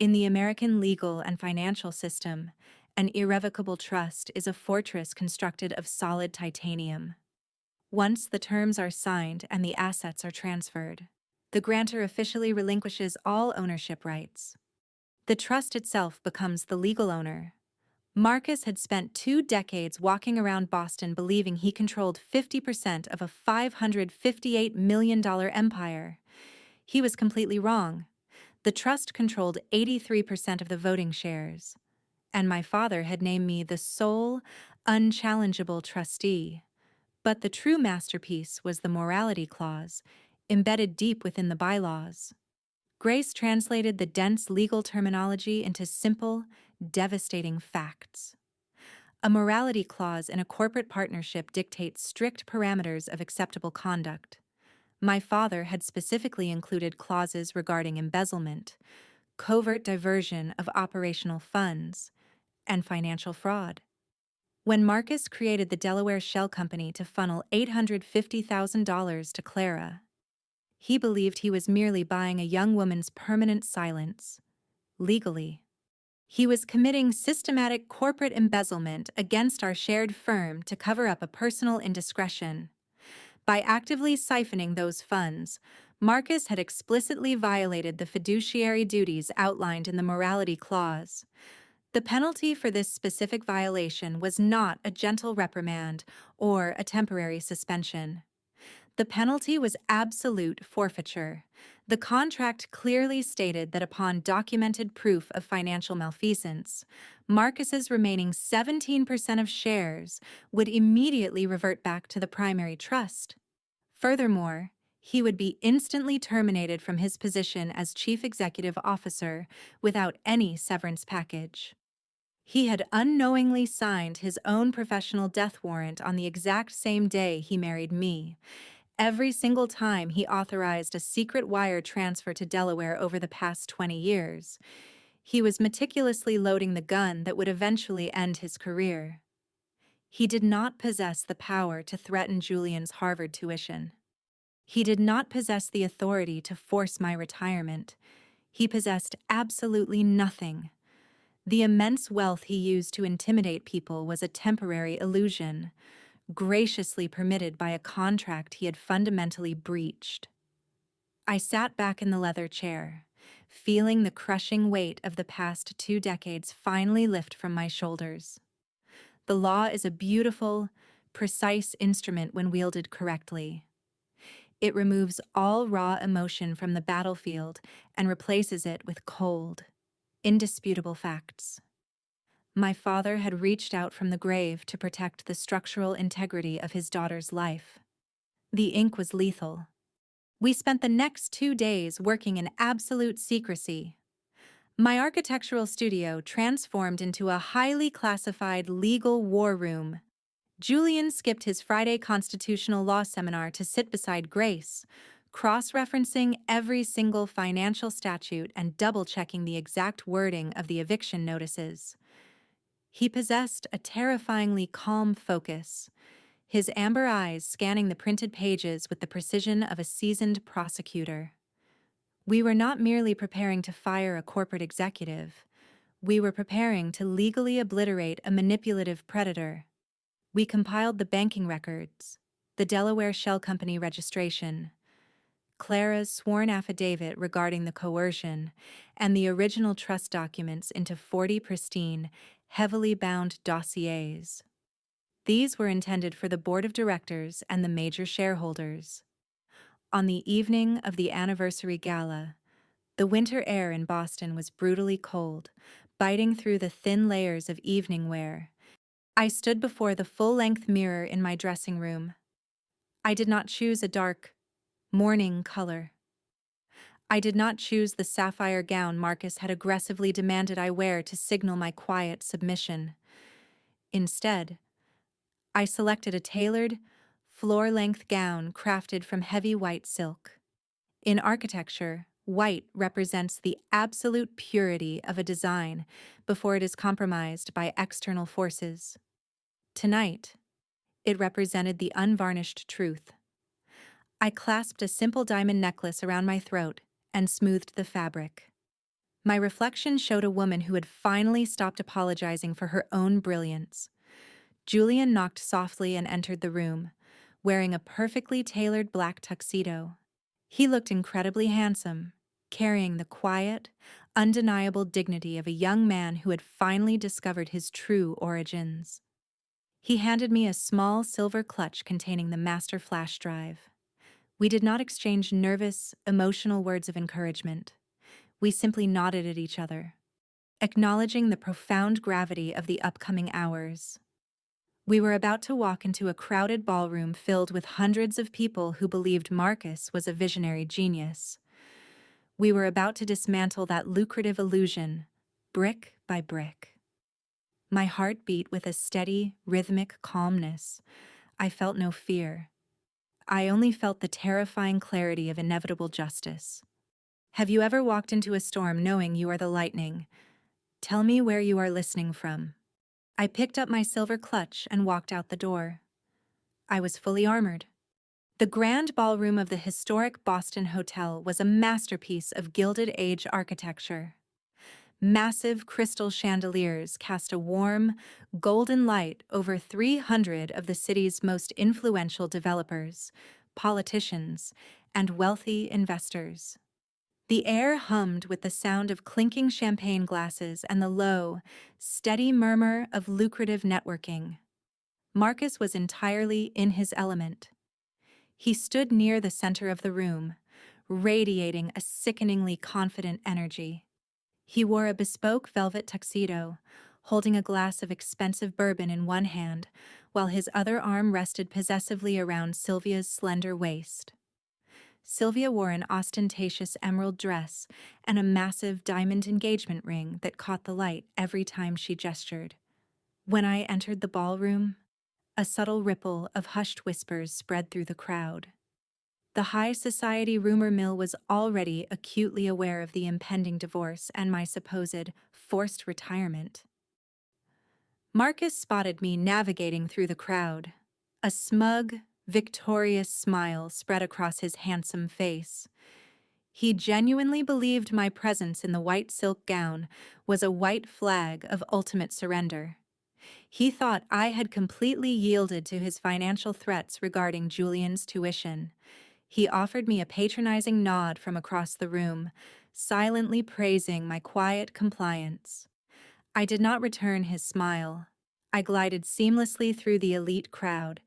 In the American legal and financial system, an irrevocable trust is a fortress constructed of solid titanium. Once the terms are signed and the assets are transferred, the grantor officially relinquishes all ownership rights. The trust itself becomes the legal owner. Marcus had spent 2 decades walking around Boston believing he controlled 50% of a $558 million empire. He was completely wrong. The trust controlled 83% of the voting shares, and my father had named me the sole, unchallengeable trustee. But the true masterpiece was the morality clause, embedded deep within the bylaws. Grace translated the dense legal terminology into simple, devastating facts. A morality clause in a corporate partnership dictates strict parameters of acceptable conduct. My father had specifically included clauses regarding embezzlement, covert diversion of operational funds, and financial fraud. When Marcus created the Delaware Shell Company to funnel $850,000 to Clara, he believed he was merely buying a young woman's permanent silence, legally. He was committing systematic corporate embezzlement against our shared firm to cover up a personal indiscretion. By actively siphoning those funds, Marcus had explicitly violated the fiduciary duties outlined in the morality clause. The penalty for this specific violation was not a gentle reprimand or a temporary suspension. The penalty was absolute forfeiture. The contract clearly stated that upon documented proof of financial malfeasance, Marcus's remaining 17% of shares would immediately revert back to the primary trust. Furthermore, he would be instantly terminated from his position as chief executive officer without any severance package. He had unknowingly signed his own professional death warrant on the exact same day he married me. Every single time he authorized a secret wire transfer to Delaware over the past 20 years, he was meticulously loading the gun that would eventually end his career. He did not possess the power to threaten Julian's Harvard tuition. He did not possess the authority to force my retirement. He possessed absolutely nothing. The immense wealth he used to intimidate people was a temporary illusion, graciously permitted by a contract he had fundamentally breached. I sat back in the leather chair, feeling the crushing weight of the past 2 decades finally lift from my shoulders. The law is a beautiful, precise instrument when wielded correctly. It removes all raw emotion from the battlefield and replaces it with cold, indisputable facts. My father had reached out from the grave to protect the structural integrity of his daughter's life. The ink was lethal. We spent the next 2 days working in absolute secrecy. My architectural studio transformed into a highly classified legal war room. Julian skipped his Friday constitutional law seminar to sit beside Grace, cross-referencing every single financial statute and double-checking the exact wording of the eviction notices. He possessed a terrifyingly calm focus, his amber eyes scanning the printed pages with the precision of a seasoned prosecutor. We were not merely preparing to fire a corporate executive. We were preparing to legally obliterate a manipulative predator. We compiled the banking records, the Delaware Shell Company registration, Clara's sworn affidavit regarding the coercion, and the original trust documents into 40 pristine, heavily bound dossiers. These were intended for the board of directors and the major shareholders. On the evening of the anniversary gala, the winter air in Boston was brutally cold, biting through the thin layers of evening wear. I stood before the full-length mirror in my dressing room. I did not choose a dark, morning color. I did not choose the sapphire gown Marcus had aggressively demanded I wear to signal my quiet submission. Instead, I selected a tailored, floor-length gown crafted from heavy white silk. In architecture, white represents the absolute purity of a design before it is compromised by external forces. Tonight, it represented the unvarnished truth. I clasped a simple diamond necklace around my throat and smoothed the fabric. My reflection showed a woman who had finally stopped apologizing for her own brilliance. Julian knocked softly and entered the room, wearing a perfectly tailored black tuxedo. He looked incredibly handsome, carrying the quiet, undeniable dignity of a young man who had finally discovered his true origins. He handed me a small silver clutch containing the master flash drive. We did not exchange nervous, emotional words of encouragement. We simply nodded at each other, acknowledging the profound gravity of the upcoming hours. We were about to walk into a crowded ballroom filled with hundreds of people who believed Marcus was a visionary genius. We were about to dismantle that lucrative illusion, brick by brick. My heart beat with a steady, rhythmic calmness. I felt no fear. I only felt the terrifying clarity of inevitable justice. Have you ever walked into a storm knowing you are the lightning? Tell me where you are listening from. I picked up my silver clutch and walked out the door. I was fully armored. The grand ballroom of the historic Boston Hotel was a masterpiece of Gilded Age architecture. Massive crystal chandeliers cast a warm, golden light over 300 of the city's most influential developers, politicians, and wealthy investors. The air hummed with the sound of clinking champagne glasses and the low, steady murmur of lucrative networking. Marcus was entirely in his element. He stood near the center of the room, radiating a sickeningly confident energy. He wore a bespoke velvet tuxedo, holding a glass of expensive bourbon in one hand, while his other arm rested possessively around Sylvia's slender waist. Sylvia wore an ostentatious emerald dress and a massive diamond engagement ring that caught the light every time she gestured. When I entered the ballroom, a subtle ripple of hushed whispers spread through the crowd. The high society rumor mill was already acutely aware of the impending divorce and my supposed forced retirement. Marcus spotted me navigating through the crowd. A smug, victorious smile spread across his handsome face. He genuinely believed my presence in the white silk gown was a white flag of ultimate surrender. He thought I had completely yielded to his financial threats regarding Julian's tuition. He offered me a patronizing nod from across the room, silently praising my quiet compliance. I did not return his smile. I glided seamlessly through the elite crowd,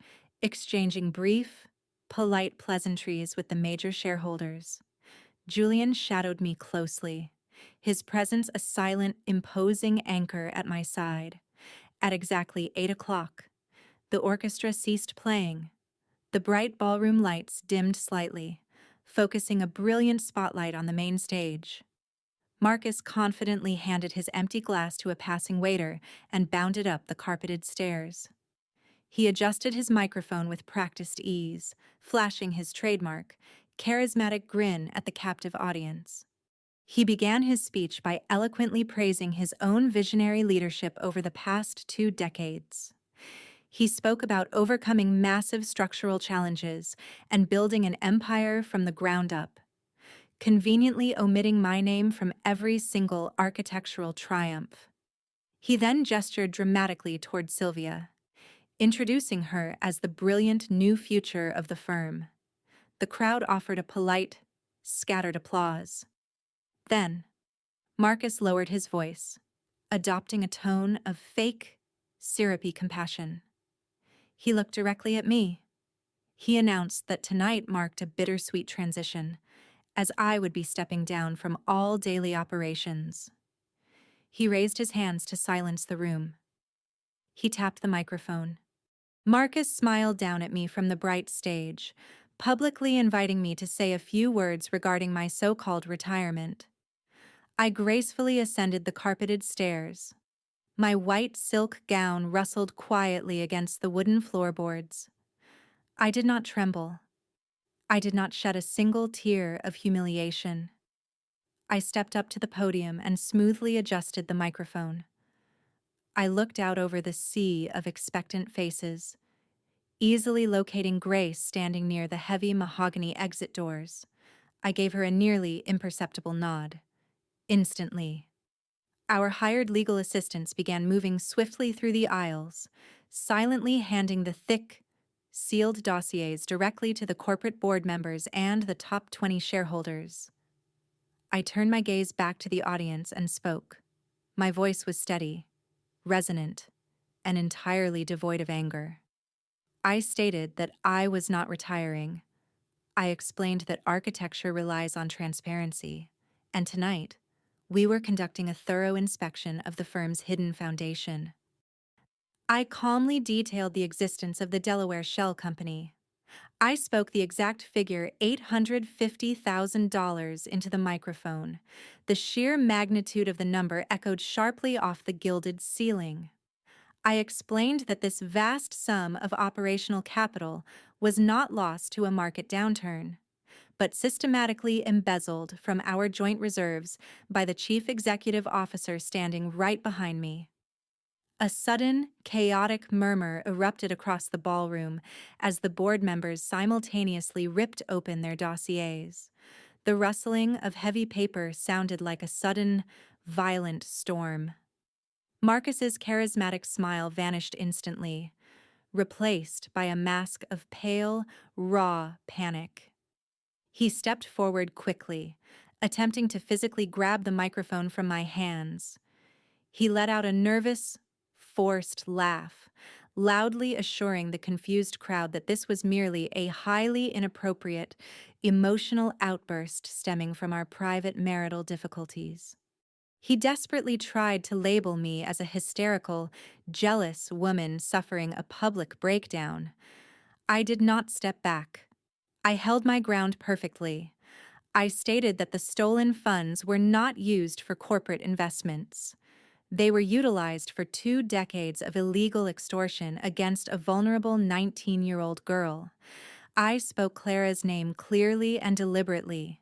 exchanging brief, polite pleasantries with the major shareholders. Julian shadowed me closely, his presence a silent, imposing anchor at my side. At exactly 8 o'clock, the orchestra ceased playing. The bright ballroom lights dimmed slightly, focusing a brilliant spotlight on the main stage. Marcus confidently handed his empty glass to a passing waiter and bounded up the carpeted stairs. He adjusted his microphone with practiced ease, flashing his trademark, charismatic grin at the captive audience. He began his speech by eloquently praising his own visionary leadership over the past 2 decades. He spoke about overcoming massive structural challenges and building an empire from the ground up, conveniently omitting my name from every single architectural triumph. He then gestured dramatically toward Sylvia, introducing her as the brilliant new future of the firm. The crowd offered a polite, scattered applause. Then, Marcus lowered his voice, adopting a tone of fake, syrupy compassion. He looked directly at me. He announced that tonight marked a bittersweet transition, as I would be stepping down from all daily operations. He raised his hands to silence the room. He tapped the microphone. Marcus smiled down at me from the bright stage, publicly inviting me to say a few words regarding my so-called retirement. I gracefully ascended the carpeted stairs. My white silk gown rustled quietly against the wooden floorboards. I did not tremble. I did not shed a single tear of humiliation. I stepped up to the podium and smoothly adjusted the microphone. I looked out over the sea of expectant faces, easily locating Grace standing near the heavy mahogany exit doors. I gave her a nearly imperceptible nod. Instantly, our hired legal assistants began moving swiftly through the aisles, silently handing the thick, sealed dossiers directly to the corporate board members and the top 20 shareholders. I turned my gaze back to the audience and spoke. My voice was steady, resonant, and entirely devoid of anger. I stated that I was not retiring. I explained that architecture relies on transparency, and tonight, we were conducting a thorough inspection of the firm's hidden foundation. I calmly detailed the existence of the Delaware Shell Company. I spoke the exact figure $850,000 into the microphone. The sheer magnitude of the number echoed sharply off the gilded ceiling. I explained that this vast sum of operational capital was not lost to a market downturn, but systematically embezzled from our joint reserves by the chief executive officer standing right behind me. A sudden, chaotic murmur erupted across the ballroom as the board members simultaneously ripped open their dossiers. The rustling of heavy paper sounded like a sudden, violent storm. Marcus's charismatic smile vanished instantly, replaced by a mask of pale, raw panic. He stepped forward quickly, attempting to physically grab the microphone from my hands. He let out a nervous, forced laugh, loudly assuring the confused crowd that this was merely a highly inappropriate, emotional outburst stemming from our private marital difficulties. He desperately tried to label me as a hysterical, jealous woman suffering a public breakdown. I did not step back. I held my ground perfectly. I stated that the stolen funds were not used for corporate investments. They were utilized for 2 decades of illegal extortion against a vulnerable 19-year-old girl. I spoke Clara's name clearly and deliberately.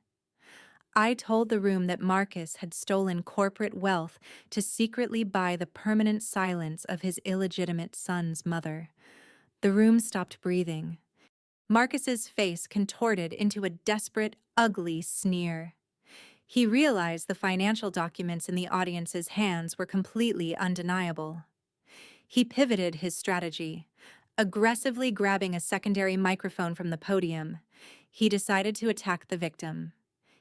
I told the room that Marcus had stolen corporate wealth to secretly buy the permanent silence of his illegitimate son's mother. The room stopped breathing. Marcus's face contorted into a desperate, ugly sneer. He realized the financial documents in the audience's hands were completely undeniable. He pivoted his strategy, aggressively grabbing a secondary microphone from the podium. He decided to attack the victim.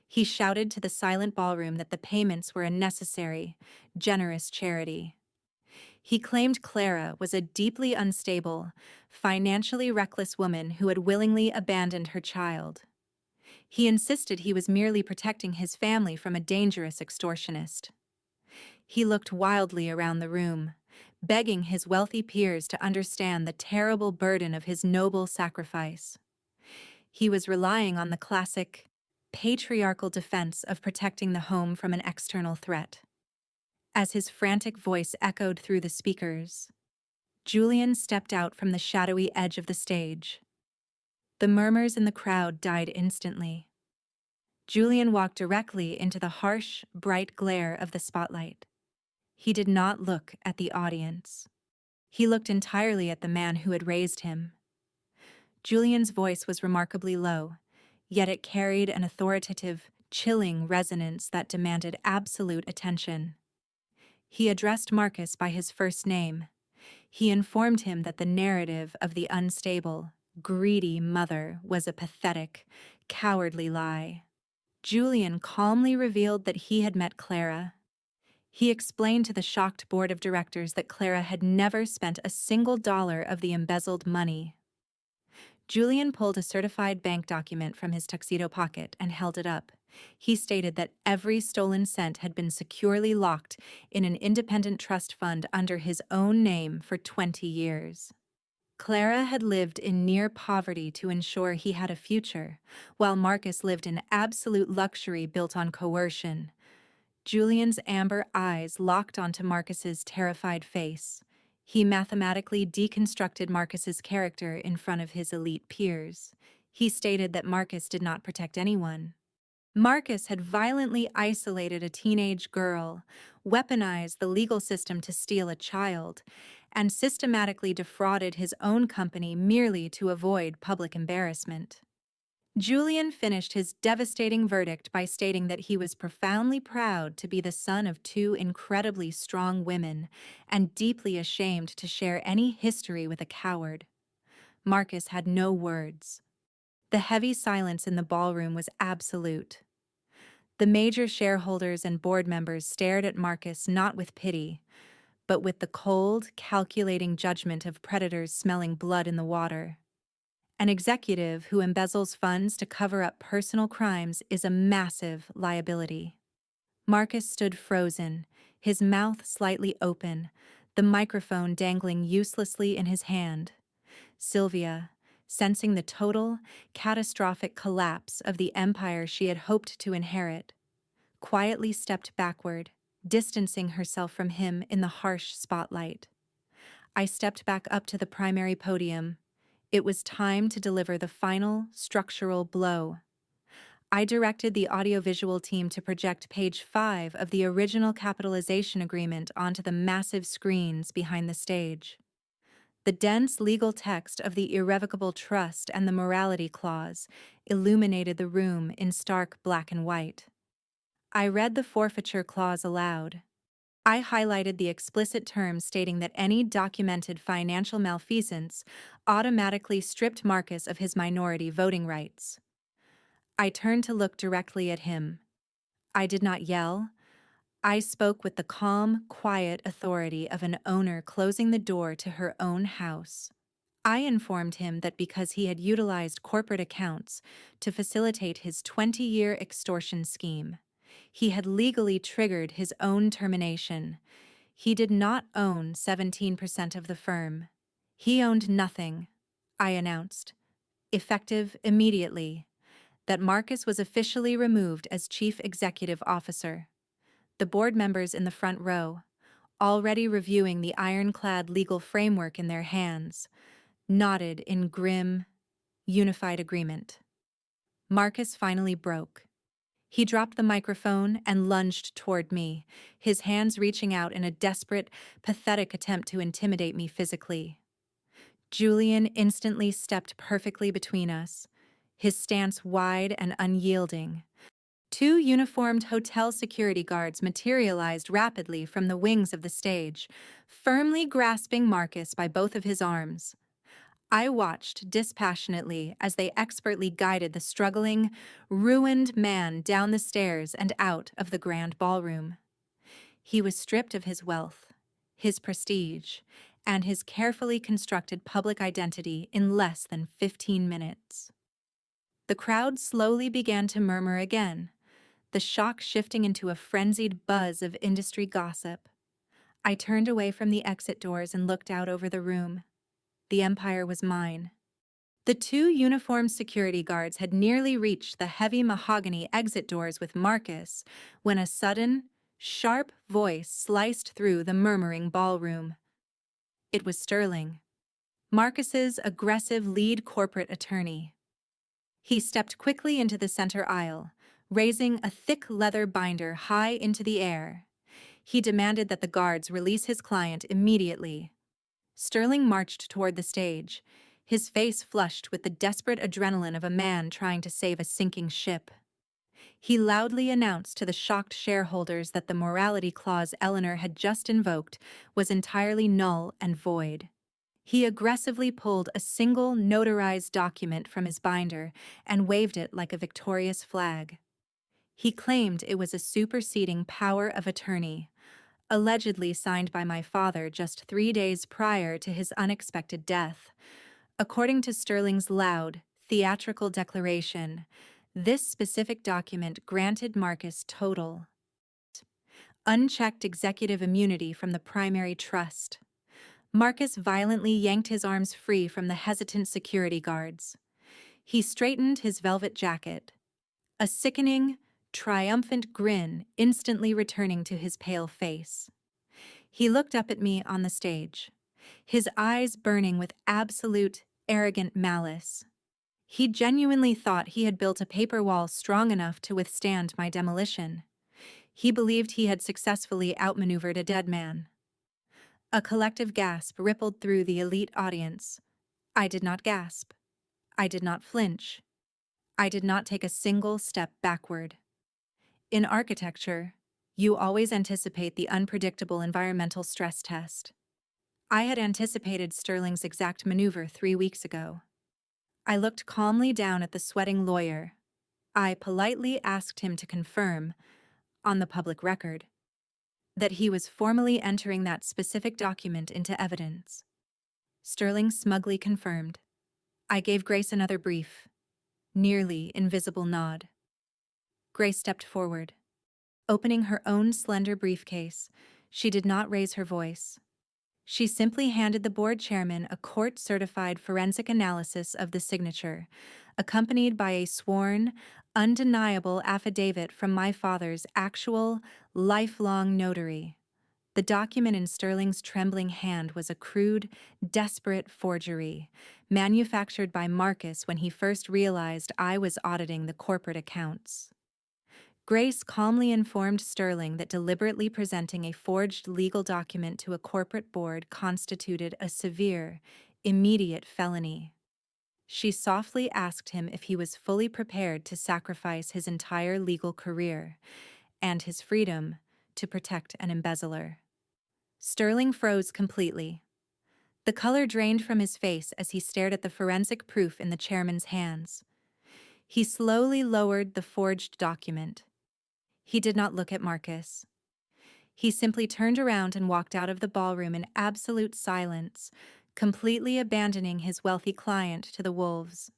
He shouted to the silent ballroom that the payments were a necessary, generous charity. He claimed Clara was a deeply unstable, financially reckless woman who had willingly abandoned her child. He insisted he was merely protecting his family from a dangerous extortionist. He looked wildly around the room, begging his wealthy peers to understand the terrible burden of his noble sacrifice. He was relying on the classic, patriarchal defense of protecting the home from an external threat. As his frantic voice echoed through the speakers, Julian stepped out from the shadowy edge of the stage. The murmurs in the crowd died instantly. Julian walked directly into the harsh, bright glare of the spotlight. He did not look at the audience. He looked entirely at the man who had raised him. Julian's voice was remarkably low, yet it carried an authoritative, chilling resonance that demanded absolute attention. He addressed Marcus by his first name. He informed him that the narrative of the unstable, greedy mother was a pathetic, cowardly lie. Julian calmly revealed that he had met Clara. He explained to the shocked board of directors that Clara had never spent a single dollar of the embezzled money. Julian pulled a certified bank document from his tuxedo pocket and held it up. He stated that every stolen cent had been securely locked in an independent trust fund under his own name for 20 years. Clara had lived in near poverty to ensure he had a future, while Marcus lived in absolute luxury built on coercion. Julian's amber eyes locked onto Marcus's terrified face. He mathematically deconstructed Marcus's character in front of his elite peers. He stated that Marcus did not protect anyone. Marcus had violently isolated a teenage girl, weaponized the legal system to steal a child, and systematically defrauded his own company merely to avoid public embarrassment. Julian finished his devastating verdict by stating that he was profoundly proud to be the son of two incredibly strong women and deeply ashamed to share any history with a coward. Marcus had no words. The heavy silence in the ballroom was absolute. The major shareholders and board members stared at Marcus not with pity, but with the cold, calculating judgment of predators smelling blood in the water. An executive who embezzles funds to cover up personal crimes is a massive liability. Marcus stood frozen, his mouth slightly open, the microphone dangling uselessly in his hand. Sylvia, sensing the total, catastrophic collapse of the empire she had hoped to inherit, quietly stepped backward, distancing herself from him in the harsh spotlight. I stepped back up to the primary podium. It was time to deliver the final, structural blow. I directed the audiovisual team to project page 5 of the original capitalization agreement onto the massive screens behind the stage. The dense legal text of the irrevocable trust and the morality clause illuminated the room in stark black and white. I read the forfeiture clause aloud. I highlighted the explicit terms stating that any documented financial malfeasance automatically stripped Marcus of his minority voting rights. I turned to look directly at him. I did not yell. I spoke with the calm, quiet authority of an owner closing the door to her own house. I informed him that because he had utilized corporate accounts to facilitate his 20-year extortion scheme, he had legally triggered his own termination. He did not own 17% of the firm. He owned nothing, I announced, effective immediately, that Marcus was officially removed as chief executive officer. The board members in the front row, already reviewing the ironclad legal framework in their hands, nodded in grim, unified agreement. Marcus finally broke. He dropped the microphone and lunged toward me, his hands reaching out in a desperate, pathetic attempt to intimidate me physically. Julian instantly stepped perfectly between us, his stance wide and unyielding. Two uniformed hotel security guards materialized rapidly from the wings of the stage, firmly grasping Marcus by both of his arms. I watched dispassionately as they expertly guided the struggling, ruined man down the stairs and out of the grand ballroom. He was stripped of his wealth, his prestige, and his carefully constructed public identity in less than 15 minutes. The crowd slowly began to murmur again, the shock shifting into a frenzied buzz of industry gossip. I turned away from the exit doors and looked out over the room. The empire was mine. The two uniformed security guards had nearly reached the heavy mahogany exit doors with Marcus when a sudden, sharp voice sliced through the murmuring ballroom. It was Sterling, Marcus's aggressive lead corporate attorney. He stepped quickly into the center aisle, raising a thick leather binder high into the air. He demanded that the guards release his client immediately. Sterling marched toward the stage, his face flushed with the desperate adrenaline of a man trying to save a sinking ship. He loudly announced to the shocked shareholders that the morality clause Eleanor had just invoked was entirely null and void. He aggressively pulled a single notarized document from his binder and waved it like a victorious flag. He claimed it was a superseding power of attorney, allegedly signed by my father just 3 days prior to his unexpected death. According to Sterling's loud, theatrical declaration, this specific document granted Marcus total, unchecked executive immunity from the primary trust. Marcus violently yanked his arms free from the hesitant security guards. He straightened his velvet jacket, a sickening, triumphant grin instantly returning to his pale face. He looked up at me on the stage, his eyes burning with absolute, arrogant malice. He genuinely thought he had built a paper wall strong enough to withstand my demolition. He believed he had successfully outmaneuvered a dead man. A collective gasp rippled through the elite audience. I did not gasp. I did not flinch. I did not take a single step backward. In architecture, you always anticipate the unpredictable environmental stress test. I had anticipated Sterling's exact maneuver 3 weeks ago. I looked calmly down at the sweating lawyer. I politely asked him to confirm, on the public record, that he was formally entering that specific document into evidence. Sterling smugly confirmed. I gave Grace another brief, nearly invisible nod. Grace stepped forward. Opening her own slender briefcase, she did not raise her voice. She simply handed the board chairman a court-certified forensic analysis of the signature, accompanied by a sworn, undeniable affidavit from my father's actual, lifelong notary. The document in Sterling's trembling hand was a crude, desperate forgery, manufactured by Marcus when he first realized I was auditing the corporate accounts. Grace calmly informed Sterling that deliberately presenting a forged legal document to a corporate board constituted a severe, immediate felony. She softly asked him if he was fully prepared to sacrifice his entire legal career and his freedom to protect an embezzler. Sterling froze completely. The color drained from his face as he stared at the forensic proof in the chairman's hands. He slowly lowered the forged document. He did not look at Marcus. He simply turned around and walked out of the ballroom in absolute silence, completely abandoning his wealthy client to the wolves.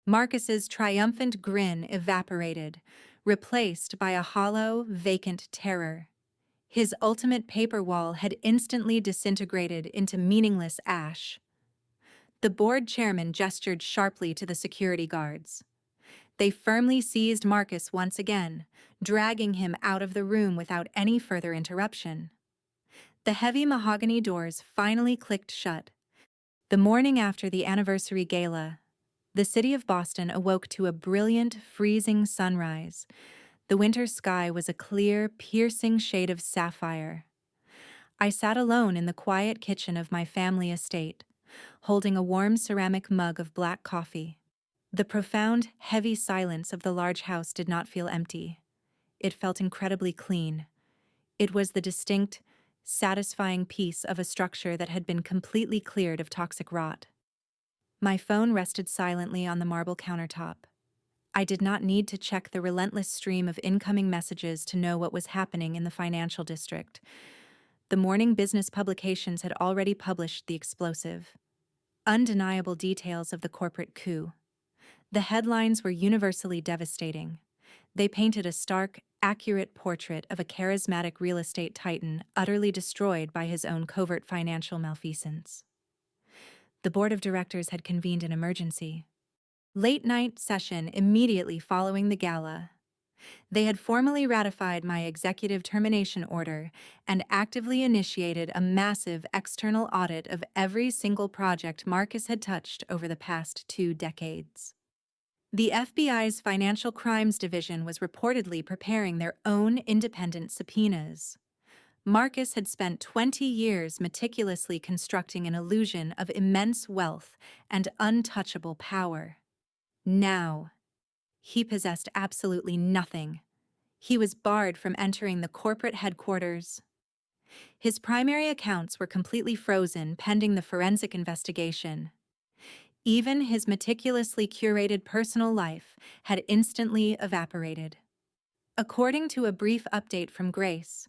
Marcus's triumphant grin evaporated, replaced by a hollow, vacant terror. His ultimate paper wall had instantly disintegrated into meaningless ash. The board chairman gestured sharply to the security guards. They firmly seized Marcus once again, dragging him out of the room without any further interruption. The heavy mahogany doors finally clicked shut. The morning after the anniversary gala, the city of Boston awoke to a brilliant, freezing sunrise. The winter sky was a clear, piercing shade of sapphire. I sat alone in the quiet kitchen of my family estate, holding a warm ceramic mug of black coffee. The profound, heavy silence of the large house did not feel empty. It felt incredibly clean. It was the distinct, satisfying peace of a structure that had been completely cleared of toxic rot. My phone rested silently on the marble countertop. I did not need to check the relentless stream of incoming messages to know what was happening in the financial district. The morning business publications had already published the explosive, undeniable details of the corporate coup. The headlines were universally devastating. They painted a stark, accurate portrait of a charismatic real estate titan utterly destroyed by his own covert financial malfeasance. The board of directors had convened an emergency late-night session immediately following the gala. They had formally ratified my executive termination order and actively initiated a massive external audit of every single project Marcus had touched over the past 2 decades. The FBI's Financial Crimes Division was reportedly preparing their own independent subpoenas. Marcus had spent 20 years meticulously constructing an illusion of immense wealth and untouchable power. Now, he possessed absolutely nothing. He was barred from entering the corporate headquarters. His primary accounts were completely frozen pending the forensic investigation. Even his meticulously curated personal life had instantly evaporated. According to a brief update from Grace,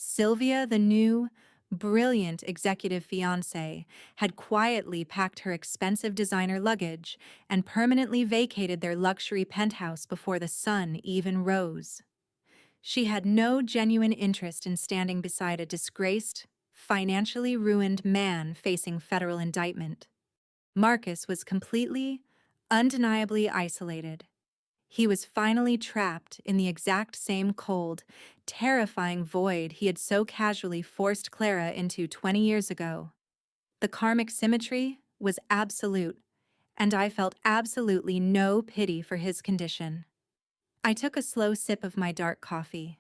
Sylvia, the new, brilliant executive fiancée, had quietly packed her expensive designer luggage and permanently vacated their luxury penthouse before the sun even rose. She had no genuine interest in standing beside a disgraced, financially ruined man facing federal indictment. Marcus was completely, undeniably isolated. He was finally trapped in the exact same cold, terrifying void he had so casually forced Clara into 20 years ago. The karmic symmetry was absolute, and I felt absolutely no pity for his condition. I took a slow sip of my dark coffee,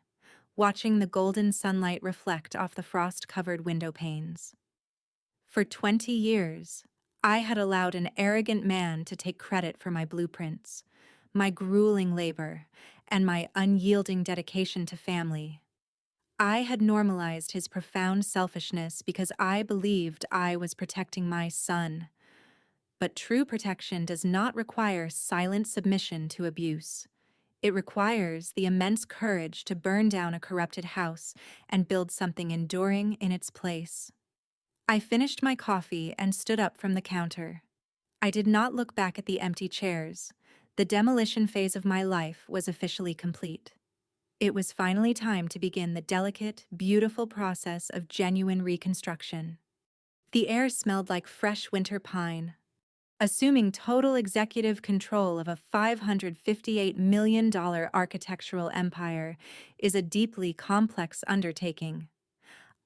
watching the golden sunlight reflect off the frost-covered window panes. For 20 years, I had allowed an arrogant man to take credit for my blueprints, my grueling labor, and my unyielding dedication to family. I had normalized his profound selfishness because I believed I was protecting my son. But true protection does not require silent submission to abuse. It requires the immense courage to burn down a corrupted house and build something enduring in its place. I finished my coffee and stood up from the counter. I did not look back at the empty chairs. The demolition phase of my life was officially complete. It was finally time to begin the delicate, beautiful process of genuine reconstruction. The air smelled like fresh winter pine. Assuming total executive control of a $558 million architectural empire is a deeply complex undertaking.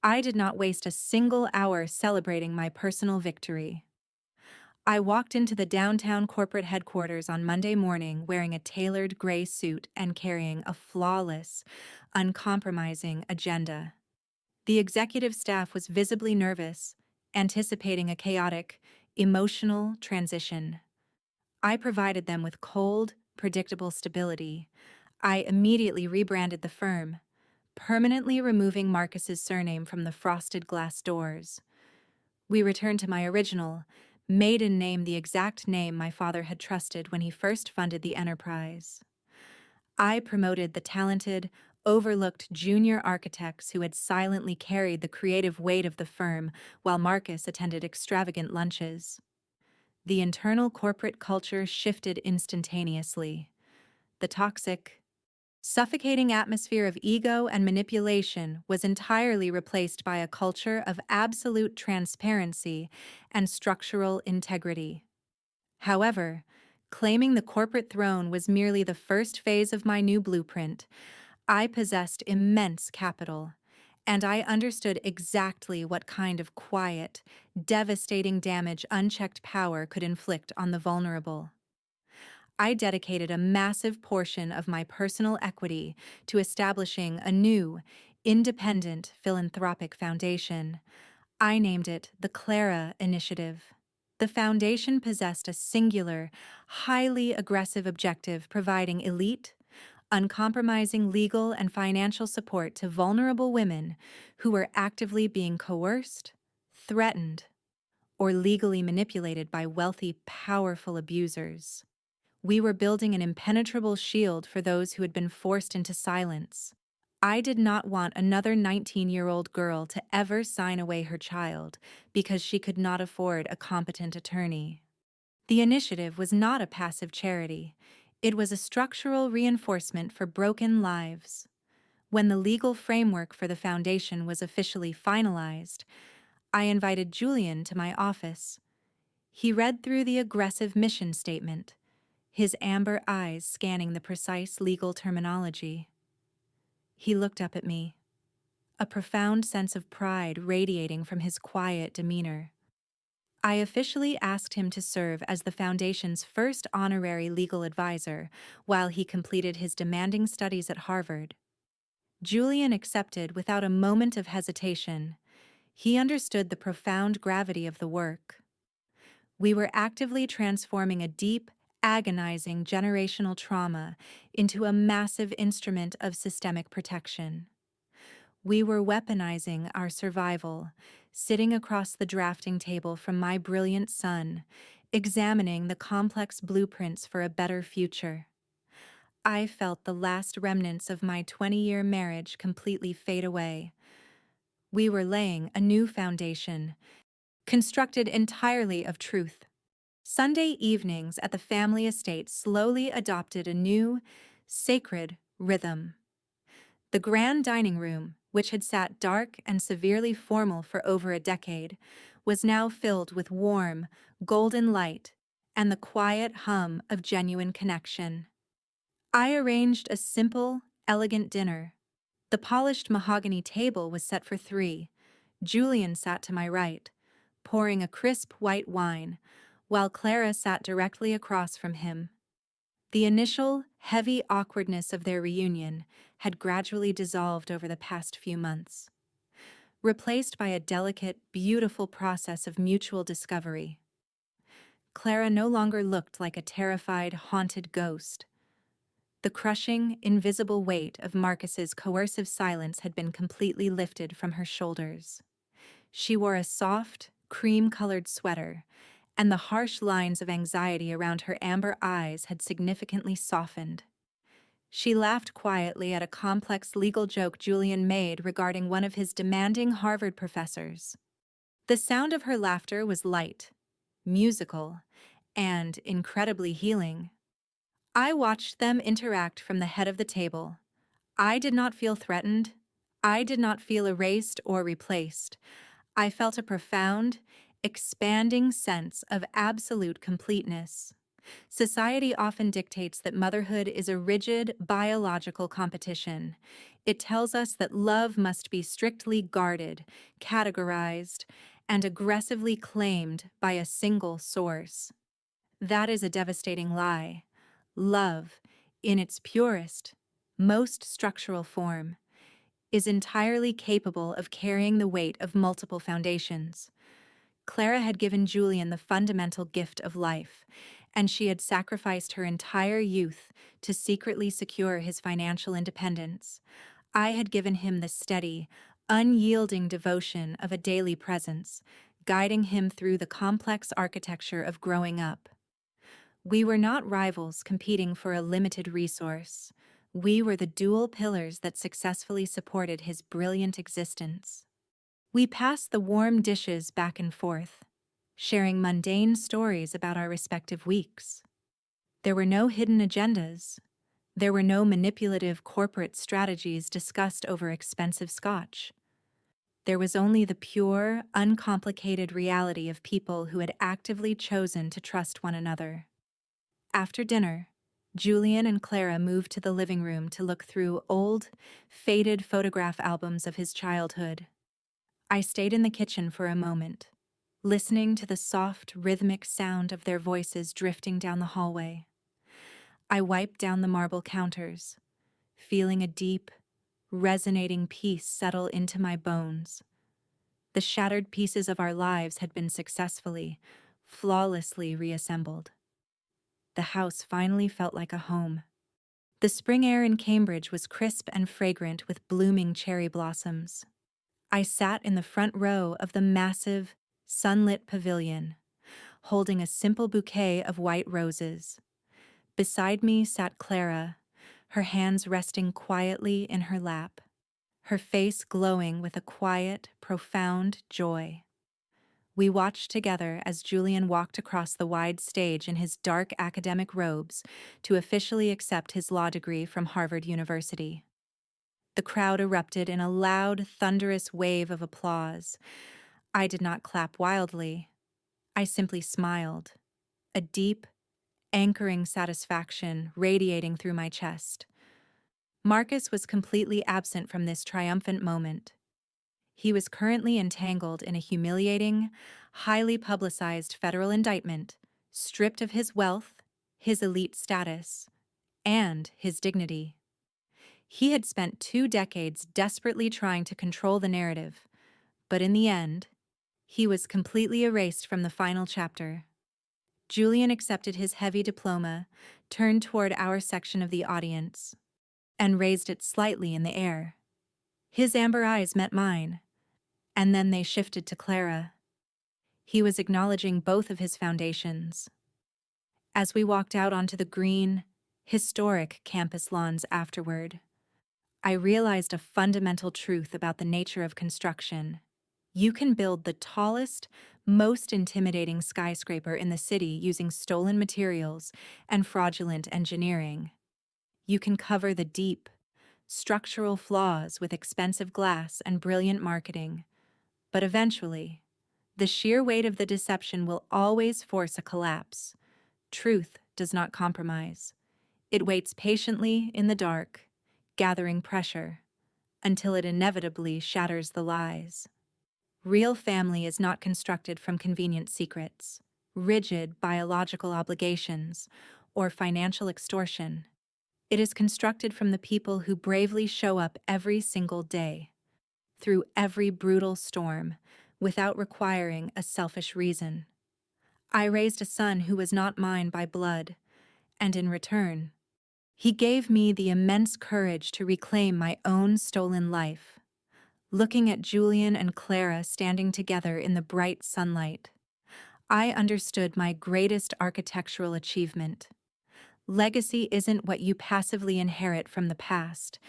I did not waste a single hour celebrating my personal victory. I walked into the downtown corporate headquarters on Monday morning wearing a tailored gray suit and carrying a flawless, uncompromising agenda. The executive staff was visibly nervous, anticipating a chaotic, emotional transition. I provided them with cold, predictable stability. I immediately rebranded the firm, permanently removing Marcus's surname from the frosted glass doors. We returned to my original, maiden name, the exact name my father had trusted when he first funded the enterprise. I promoted the talented, overlooked junior architects who had silently carried the creative weight of the firm while Marcus attended extravagant lunches. The internal corporate culture shifted instantaneously. The toxic, suffocating atmosphere of ego and manipulation was entirely replaced by a culture of absolute transparency and structural integrity. However, claiming the corporate throne was merely the first phase of my new blueprint. I possessed immense capital, and I understood exactly what kind of quiet, devastating damage unchecked power could inflict on the vulnerable. I dedicated a massive portion of my personal equity to establishing a new, independent philanthropic foundation. I named it the Clara Initiative. The foundation possessed a singular, highly aggressive objective, providing elite, uncompromising legal and financial support to vulnerable women who were actively being coerced, threatened, or legally manipulated by wealthy, powerful abusers. We were building an impenetrable shield for those who had been forced into silence. I did not want another 19-year-old girl to ever sign away her child because she could not afford a competent attorney. The initiative was not a passive charity. It was a structural reinforcement for broken lives. When the legal framework for the foundation was officially finalized, I invited Julian to my office. He read through the aggressive mission statement, his amber eyes scanning the precise legal terminology. He looked up at me, a profound sense of pride radiating from his quiet demeanor. I officially asked him to serve as the Foundation's first honorary legal advisor while he completed his demanding studies at Harvard. Julian accepted without a moment of hesitation. He understood the profound gravity of the work. We were actively transforming a deep, agonizing generational trauma into a massive instrument of systemic protection. We were weaponizing our survival, sitting across the drafting table from my brilliant son, examining the complex blueprints for a better future. I felt the last remnants of my 20-year marriage completely fade away. We were laying a new foundation, constructed entirely of truth. Sunday evenings at the family estate slowly adopted a new, sacred rhythm. The grand dining room, which had sat dark and severely formal for over a decade, was now filled with warm, golden light and the quiet hum of genuine connection. I arranged a simple, elegant dinner. The polished mahogany table was set for 3. Julian sat to my right, pouring a crisp white wine, while Clara sat directly across from him. The initial, heavy awkwardness of their reunion had gradually dissolved over the past few months, replaced by a delicate, beautiful process of mutual discovery. Clara no longer looked like a terrified, haunted ghost. The crushing, invisible weight of Marcus's coercive silence had been completely lifted from her shoulders. She wore a soft, cream-colored sweater, and the harsh lines of anxiety around her amber eyes had significantly softened. She laughed quietly at a complex legal joke Julian made regarding one of his demanding Harvard professors. The sound of her laughter was light, musical, and incredibly healing. I watched them interact from the head of the table. I did not feel threatened. I did not feel erased or replaced. I felt a profound, expanding sense of absolute completeness. Society often dictates that motherhood is a rigid, biological competition. It tells us that love must be strictly guarded, categorized, and aggressively claimed by a single source. That is a devastating lie. Love, in its purest, most structural form, is entirely capable of carrying the weight of multiple foundations. Clara had given Julian the fundamental gift of life, and she had sacrificed her entire youth to secretly secure his financial independence. I had given him the steady, unyielding devotion of a daily presence, guiding him through the complex architecture of growing up. We were not rivals competing for a limited resource. We were the dual pillars that successfully supported his brilliant existence. We passed the warm dishes back and forth, sharing mundane stories about our respective weeks. There were no hidden agendas. There were no manipulative corporate strategies discussed over expensive scotch. There was only the pure, uncomplicated reality of people who had actively chosen to trust one another. After dinner, Julian and Clara moved to the living room to look through old, faded photograph albums of his childhood. I stayed in the kitchen for a moment, listening to the soft, rhythmic sound of their voices drifting down the hallway. I wiped down the marble counters, feeling a deep, resonating peace settle into my bones. The shattered pieces of our lives had been successfully, flawlessly reassembled. The house finally felt like a home. The spring air in Cambridge was crisp and fragrant with blooming cherry blossoms. I sat in the front row of the massive, sunlit pavilion, holding a simple bouquet of white roses. Beside me sat Clara, her hands resting quietly in her lap, her face glowing with a quiet, profound joy. We watched together as Julian walked across the wide stage in his dark academic robes to officially accept his law degree from Harvard University. The crowd erupted in a loud, thunderous wave of applause. I did not clap wildly. I simply smiled, a deep, anchoring satisfaction radiating through my chest. Marcus was completely absent from this triumphant moment. He was currently entangled in a humiliating, highly publicized federal indictment, stripped of his wealth, his elite status, and his dignity. He had spent 2 decades desperately trying to control the narrative, but in the end, he was completely erased from the final chapter. Julian accepted his heavy diploma, turned toward our section of the audience, and raised it slightly in the air. His amber eyes met mine, and then they shifted to Clara. He was acknowledging both of his foundations. As we walked out onto the green, historic campus lawns afterward, I realized a fundamental truth about the nature of construction. You can build the tallest, most intimidating skyscraper in the city using stolen materials and fraudulent engineering. You can cover the deep, structural flaws with expensive glass and brilliant marketing. But eventually, the sheer weight of the deception will always force a collapse. Truth does not compromise. It waits patiently in the dark, gathering pressure, until it inevitably shatters the lies. Real family is not constructed from convenient secrets, rigid biological obligations, or financial extortion. It is constructed from the people who bravely show up every single day, through every brutal storm, without requiring a selfish reason. I raised a son who was not mine by blood, and in return, he gave me the immense courage to reclaim my own stolen life. Looking at Julian and Clara standing together in the bright sunlight, I understood my greatest architectural achievement. Legacy isn't what you passively inherit from the past.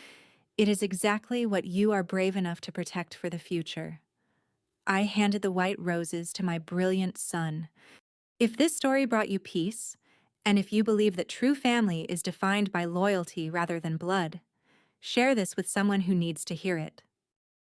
It is exactly what you are brave enough to protect for the future. I handed the white roses to my brilliant son. If this story brought you peace, and if you believe that true family is defined by loyalty rather than blood, share this with someone who needs to hear it.